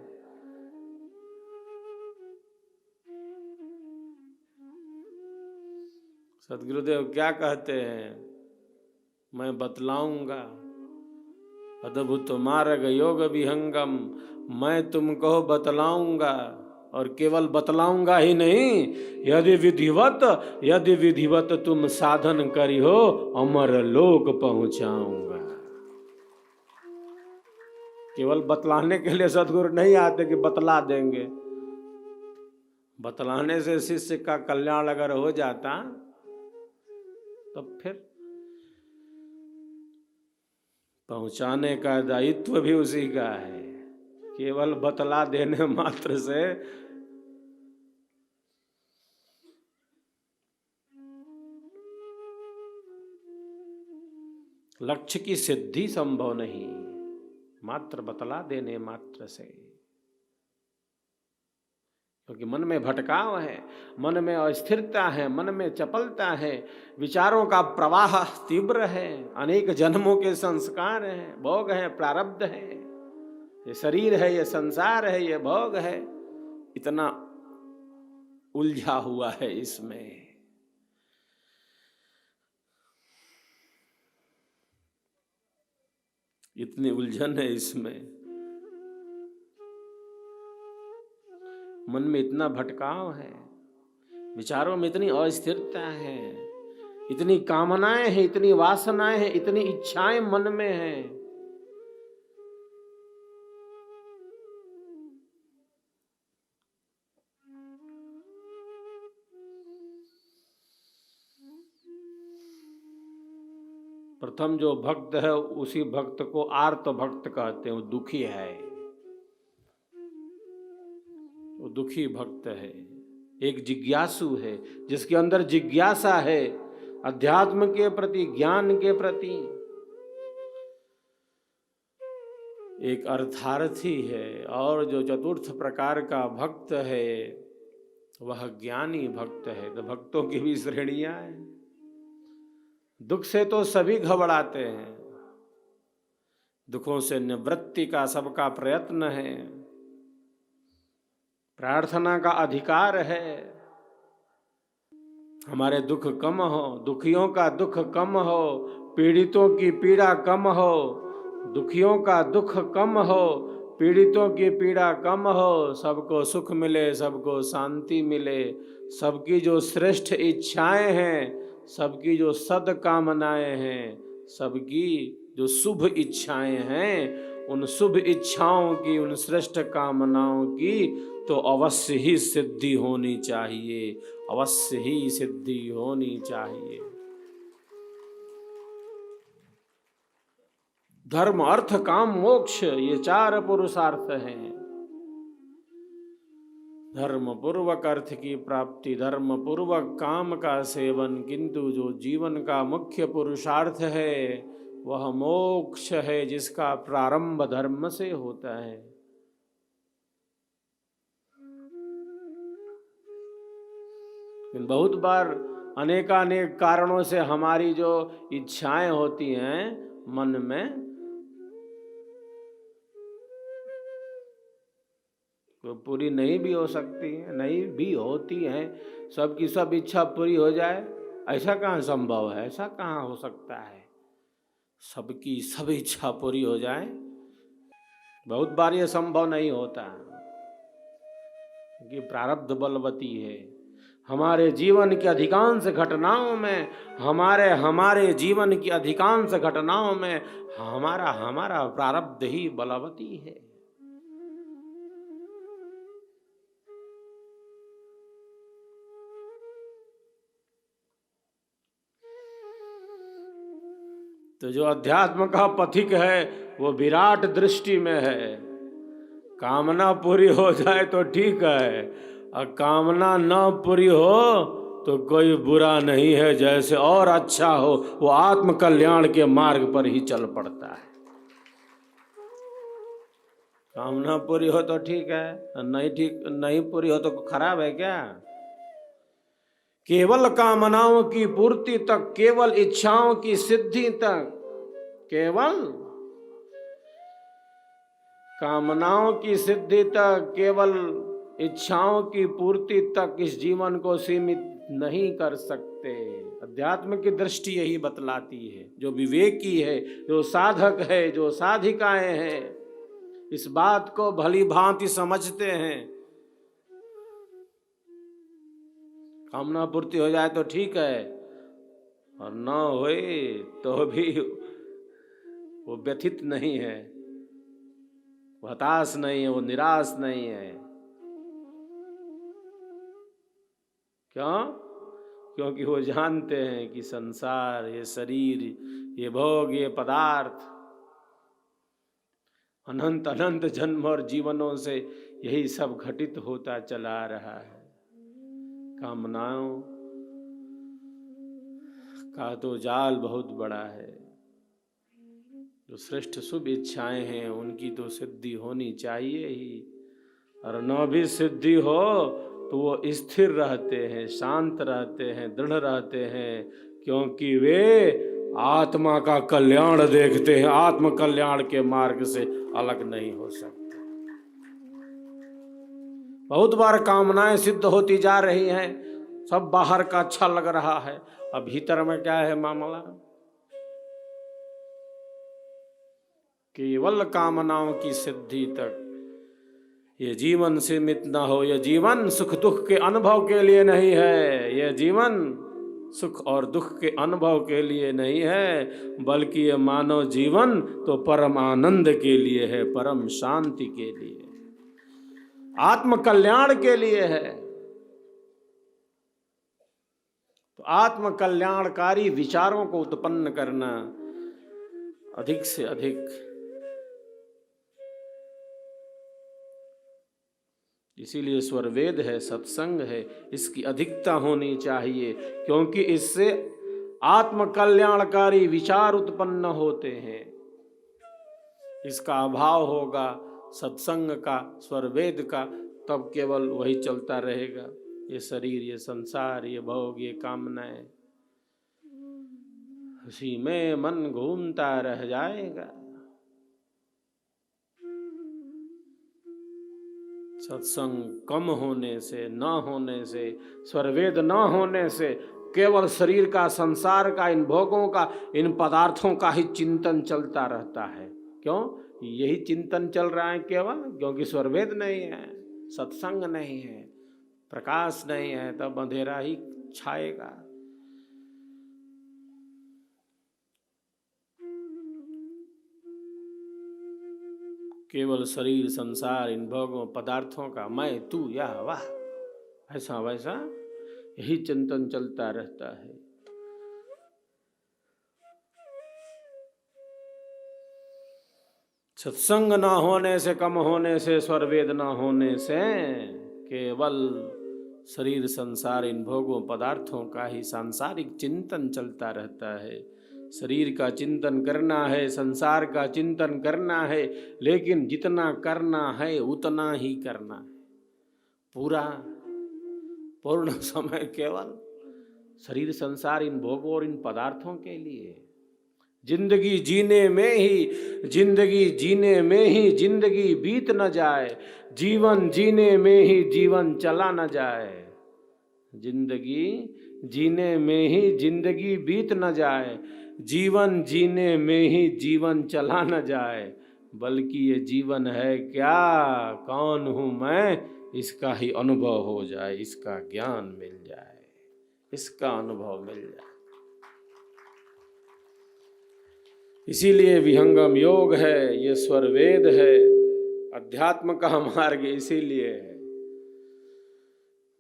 सदगुरुदेव क्या कहते हैं? मैं बतलाऊंगा अद्भुत मार्ग योग विहंगम, मैं तुमको बतलाऊंगा। और केवल बतलाऊंगा ही नहीं, यदि विधिवत तुम साधन करी हो अमर लोक पहुंचाऊंगा। केवल बतलाने के लिए सदगुरु नहीं आते कि बतला देंगे। बतलाने से शिष्य का कल्याण अगर हो जाता तो फिर पहुंचाने का दायित्व भी उसी का है। केवल बतला देने मात्र से लक्ष्य की सिद्धि संभव नहीं, मात्र बतला देने मात्र से। क्योंकि मन में भटकाव है, मन में अस्थिरता है, मन में चपलता है, विचारों का प्रवाह तीव्र है, अनेक जन्मों के संस्कार हैं, भोग है, प्रारब्ध है, ये शरीर है, ये संसार है, ये भोग है, इतना उलझा हुआ है इसमें। इतनी उलझन है इसमें, मन में इतना भटकाव है, विचारों में इतनी अस्थिरता है, इतनी कामनाएं हैं, इतनी वासनाएं हैं, इतनी इच्छाएं मन में हैं। प्रथम जो भक्त है उसी भक्त को आर्त भक्त कहते हैं, वो दुखी है, वो दुखी भक्त है। एक जिज्ञासु है, जिसके अंदर जिज्ञासा है अध्यात्म के प्रति, ज्ञान के प्रति। एक अर्थार्थी है, और जो चतुर्थ प्रकार का भक्त है वह ज्ञानी भक्त है। तो भक्तों की भी श्रेणियां हैं। दुख से तो सभी घबराते हैं, दुखों से निवृत्ति का सबका प्रयत्न है, प्रार्थना का अधिकार है। हमारे दुख कम हो, दुखियों का दुख कम हो, पीड़ितों की पीड़ा कम हो, दुखियों का दुख कम हो, पीड़ितों की पीड़ा कम हो, सबको सुख मिले, सबको शांति मिले। सबकी जो श्रेष्ठ इच्छाएं हैं, सबकी जो सद्कामनाएं हैं, सबकी जो शुभ इच्छाएं हैं, उन शुभ इच्छाओं की, उन श्रेष्ठ कामनाओं की तो अवश्य ही सिद्धि होनी चाहिए, अवश्य ही सिद्धि होनी चाहिए। धर्म अर्थ काम मोक्ष, ये 4 पुरुषार्थ हैं। धर्म पूर्वक अर्थ की प्राप्ति, धर्म पूर्वक काम का सेवन, किंतु जो जीवन का मुख्य पुरुषार्थ है वह मोक्ष है, जिसका प्रारंभ धर्म से होता है। बहुत बार अनेकानेक कारणों से हमारी जो इच्छाएं होती हैं मन में, वो पूरी नहीं भी हो सकती है, नहीं भी होती है। सबकी सब इच्छा पूरी हो जाए, ऐसा कहाँ संभव है? ऐसा कहाँ हो सकता है? सबकी सब इच्छा पूरी हो जाए, बहुत बार ये संभव नहीं होता, क्योंकि प्रारब्ध बलवती है। हमारे जीवन की अधिकांश घटनाओं में, हमारे जीवन की अधिकांश घटनाओं में हमारा प्रारब्ध ही बलवती है। तो जो अध्यात्म का पथिक है वो विराट दृष्टि में है। कामना पूरी हो जाए तो ठीक है, और कामना न पूरी हो तो कोई बुरा नहीं है। जैसे और अच्छा हो वो आत्म कल्याण के मार्ग पर ही चल पड़ता है। कामना पूरी हो तो ठीक है, नहीं पूरी हो तो खराब है क्या? केवल कामनाओं की पूर्ति तक, केवल इच्छाओं की सिद्धि तक, केवल कामनाओं की सिद्धि तक, केवल इच्छाओं की पूर्ति तक इस जीवन को सीमित नहीं कर सकते। अध्यात्म की दृष्टि यही बतलाती है। जो विवेकी है, जो साधक है, जो साधिकाएं हैं, इस बात को भली भांति समझते हैं। कामना पूर्ति हो जाए तो ठीक है, और न होए तो भी वो व्यथित नहीं है, वो हताश नहीं है, वो निराश नहीं है। क्यों? क्योंकि वो जानते हैं कि संसार, ये शरीर, ये भोग, ये पदार्थ अनंत अनंत जन्म और जीवनों से यही सब घटित होता चला रहा है। कामनाओं का तो जाल बहुत बड़ा है। जो श्रेष्ठ शुभ इच्छाएं हैं उनकी तो सिद्धि होनी चाहिए ही, और न भी सिद्धि हो तो वो स्थिर रहते हैं, शांत रहते हैं, दृढ़ रहते हैं, क्योंकि वे आत्मा का कल्याण देखते हैं। आत्म कल्याण के मार्ग से अलग नहीं हो सकते। बहुत बार कामनाएं सिद्ध होती जा रही हैं, सब बाहर का अच्छा लग रहा है, अब भीतर में क्या है मामला? केवल कामनाओं की सिद्धि तक ये जीवन सीमित ना हो। यह जीवन सुख दुख के अनुभव के लिए नहीं है। यह जीवन सुख और दुख के अनुभव के लिए नहीं है, बल्कि ये मानव जीवन तो परम आनंद के लिए है, परम शांति के लिए, आत्म कल्याण के लिए है। तो आत्म कल्याणकारी विचारों को उत्पन्न करना अधिक से अधिक, इसीलिए स्वर वेद है, सत्संग है, इसकी अधिकता होनी चाहिए, क्योंकि इससे आत्म कल्याणकारी विचार उत्पन्न होते हैं। इसका अभाव होगा सत्संग का, स्वर वेद का, तब केवल वही चलता रहेगा। ये शरीर, ये संसार, ये भोग, ये कामनाएं, उसी में मन घूमता रह जाएगा। सत्संग कम होने से, न होने से, स्वरवेद न होने से केवल शरीर का, संसार का, इन भोगों का, इन पदार्थों का ही चिंतन चलता रहता है। क्यों यही चिंतन चल रहा है? केवल क्योंकि स्वरवेद नहीं है, सत्संग नहीं है, प्रकाश नहीं है, तब अंधेरा ही छाएगा। केवल शरीर, संसार, इन भोगों पदार्थों का मैं, तू, यह, वाह, ऐसा वैसा यही चिंतन चलता रहता है। सत्संग न होने से, कम होने से, स्वरवेद न होने से केवल शरीर, संसार, इन भोगों पदार्थों का ही सांसारिक चिंतन चलता रहता है। शरीर का चिंतन करना है, संसार का चिंतन करना है, लेकिन जितना करना है उतना ही करना है। पूर्ण समय केवल शरीर, संसार, इन भोगों और इन पदार्थों के लिए। जिंदगी जीने में ही जिंदगी बीत न जाए, जीवन जीने में ही जीवन चला न जाए। जिंदगी जीने में ही जिंदगी बीत न जाए, जीवन जीने में ही जीवन चला न जाए, बल्कि ये जीवन है क्या, कौन हूँ मैं, इसका ही अनुभव हो जाए, इसका ज्ञान मिल जाए, इसका अनुभव मिल जाए। इसीलिए विहंगम योग है, ये स्वर वेद है, अध्यात्म का मार्ग इसीलिए है।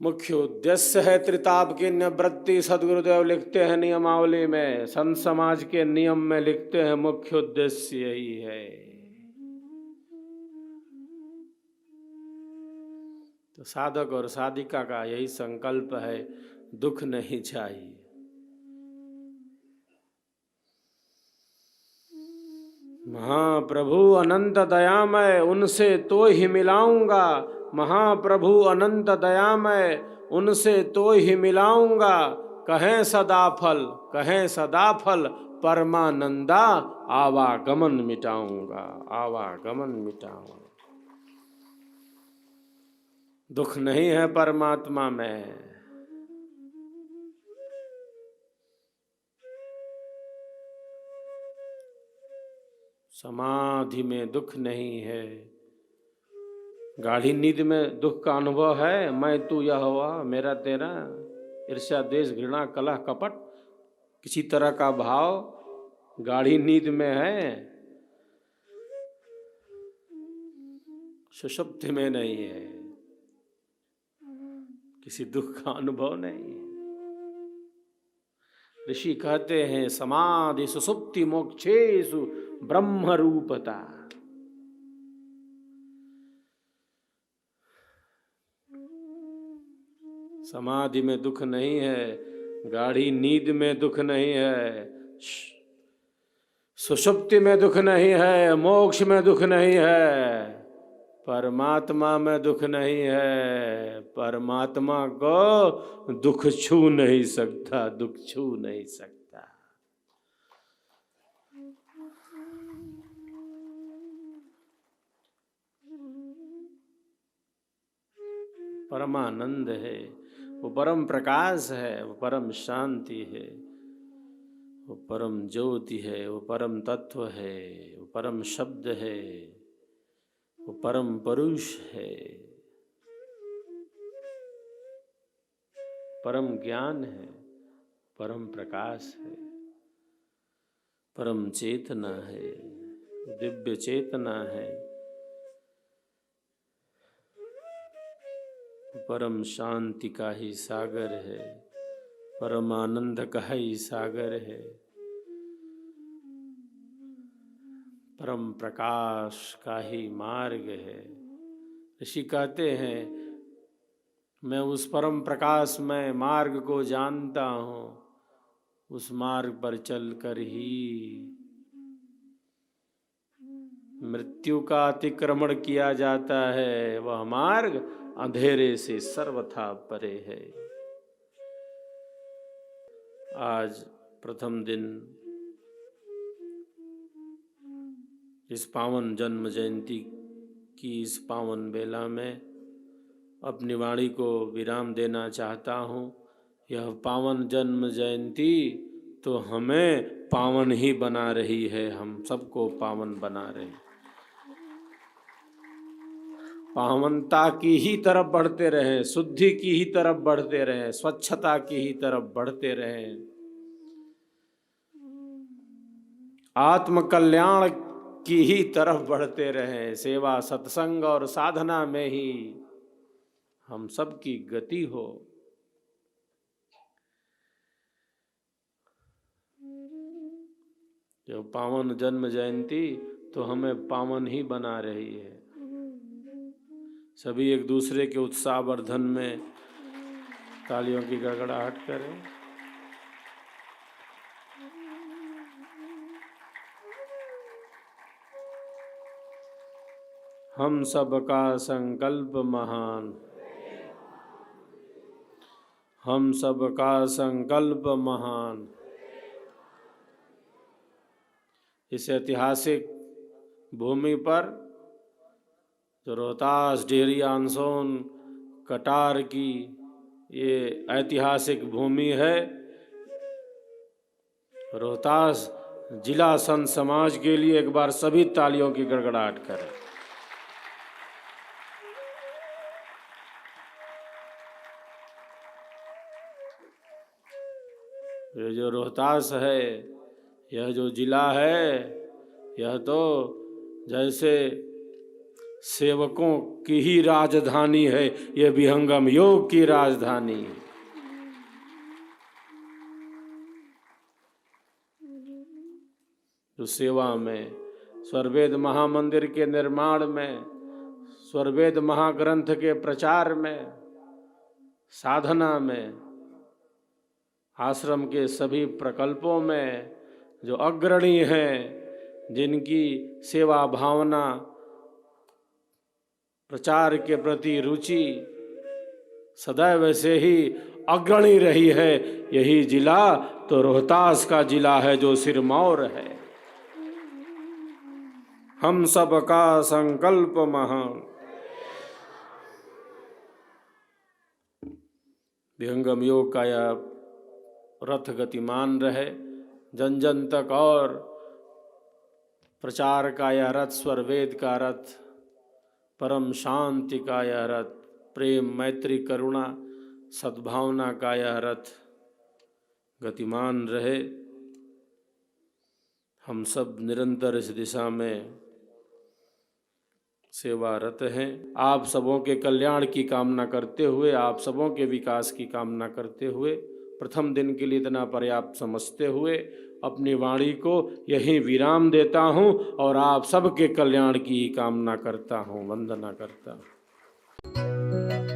मुख्य उद्देश्य है त्रिताप की निवृत्ति। सदगुरुदेव लिखते हैं नियमावली में, संत समाज के नियम में लिखते हैं, मुख्य उद्देश्य यही है। तो साधक और साधिका का यही संकल्प है, दुख नहीं चाहिए। महाप्रभु अनंत दयामय, उनसे तो ही मिलाऊंगा। महाप्रभु अनंत दयामय, उनसे तो ही मिलाऊंगा। कहें सदा फल, कहें सदा फल, परमानंदा आवागमन मिटाऊंगा, आवागमन मिटाऊंगा। दुख नहीं है परमात्मा में। समाधि में दुख नहीं है। गाढ़ी नींद में दुख का अनुभव है। मैं तू यह हुआ, मेरा तेरा, ईर्ष्या द्वेष घृणा कलह कपट, किसी तरह का भाव गाढ़ी नींद में है, सुषुप्ति में नहीं है। किसी दुख का अनुभव नहीं है। ऋषि कहते हैं समाधि सुसुप्ति मोक्षेषु ब्रह्म रूपता। समाधि में दुख नहीं है, गाढ़ी नींद में दुख नहीं है, सुषुप्ति में दुख नहीं है, मोक्ष में दुख नहीं है, परमात्मा में दुख नहीं है। परमात्मा को दुख छू नहीं सकता, दुख छू नहीं सकता। परमानंद है, वो परम प्रकाश है, वो परम शांति है, वो परम ज्योति है, वो परम तत्व है, वो परम शब्द है, वो परम पुरुष है, परम ज्ञान है, परम प्रकाश है, परम चेतना है, दिव्य चेतना है, परम शांति का ही सागर है, परम आनंद का ही सागर है, परम प्रकाश का ही मार्ग है। ऋषि कहते हैं मैं उस परम प्रकाश में मार्ग को जानता हूँ, उस मार्ग पर चलकर ही मृत्यु का अतिक्रमण किया जाता है। वह मार्ग अंधेरे से सर्वथा परे है। आज प्रथम दिन इस पावन जन्म जयंती की इस पावन बेला में अपनी वाणी को विराम देना चाहता हूँ। यह पावन जन्म जयंती तो हमें पावन ही बना रही है, हम सबको पावन बना रही। पावनता की ही तरफ बढ़ते रहें, शुद्धि की ही तरफ बढ़ते रहें, स्वच्छता की ही तरफ बढ़ते रहें, आत्म कल्याण की ही तरफ बढ़ते रहें। सेवा सत्संग और साधना में ही हम सबकी गति हो। जो पावन जन्म जयंती तो हमें पावन ही बना रही है। सभी एक दूसरे के उत्साह वर्धन में तालियों की गड़गड़ाहट करें। हम सबका संकल्प महान, हम सबका संकल्प महान। इस ऐतिहासिक भूमि पर जो रोहतास डेहरी आनसोन कटार की ये ऐतिहासिक भूमि है, रोहतास जिला संत समाज के लिए एक बार सभी तालियों की गड़गड़ाहट करें। ये जो रोहतास है, यह जो जिला है, यह तो जैसे सेवकों की ही राजधानी है, ये विहंगम योग की राजधानी। जो सेवा में, स्वरवेद महामंदिर के निर्माण में, स्वरवेद महाग्रंथ के प्रचार में, साधना में, आश्रम के सभी प्रकल्पों में जो अग्रणी हैं, जिनकी सेवा भावना, प्रचार के प्रति रुचि सदैव से ही अग्रणी रही है, यही जिला तो रोहतास का जिला है जो सिरमौर है। हम सब का संकल्प महान। विहंगम योग का यह रथ गतिमान रहे, जन जन तक, और प्रचार का यह रथ, स्वरवेद का रथ, परम शांति का यह रथ, प्रेम मैत्री करुणा सद्भावना का यह रथ गतिमान रहे। हम सब निरंतर इस दिशा में सेवारत हैं। आप सबों के कल्याण की कामना करते हुए, आप सबों के विकास की कामना करते हुए, प्रथम दिन के लिए इतना पर्याप्त समझते हुए अपनी वाणी को यहीं विराम देता हूँ और आप सबके कल्याण की कामना करता हूँ, वंदना करता हूँ।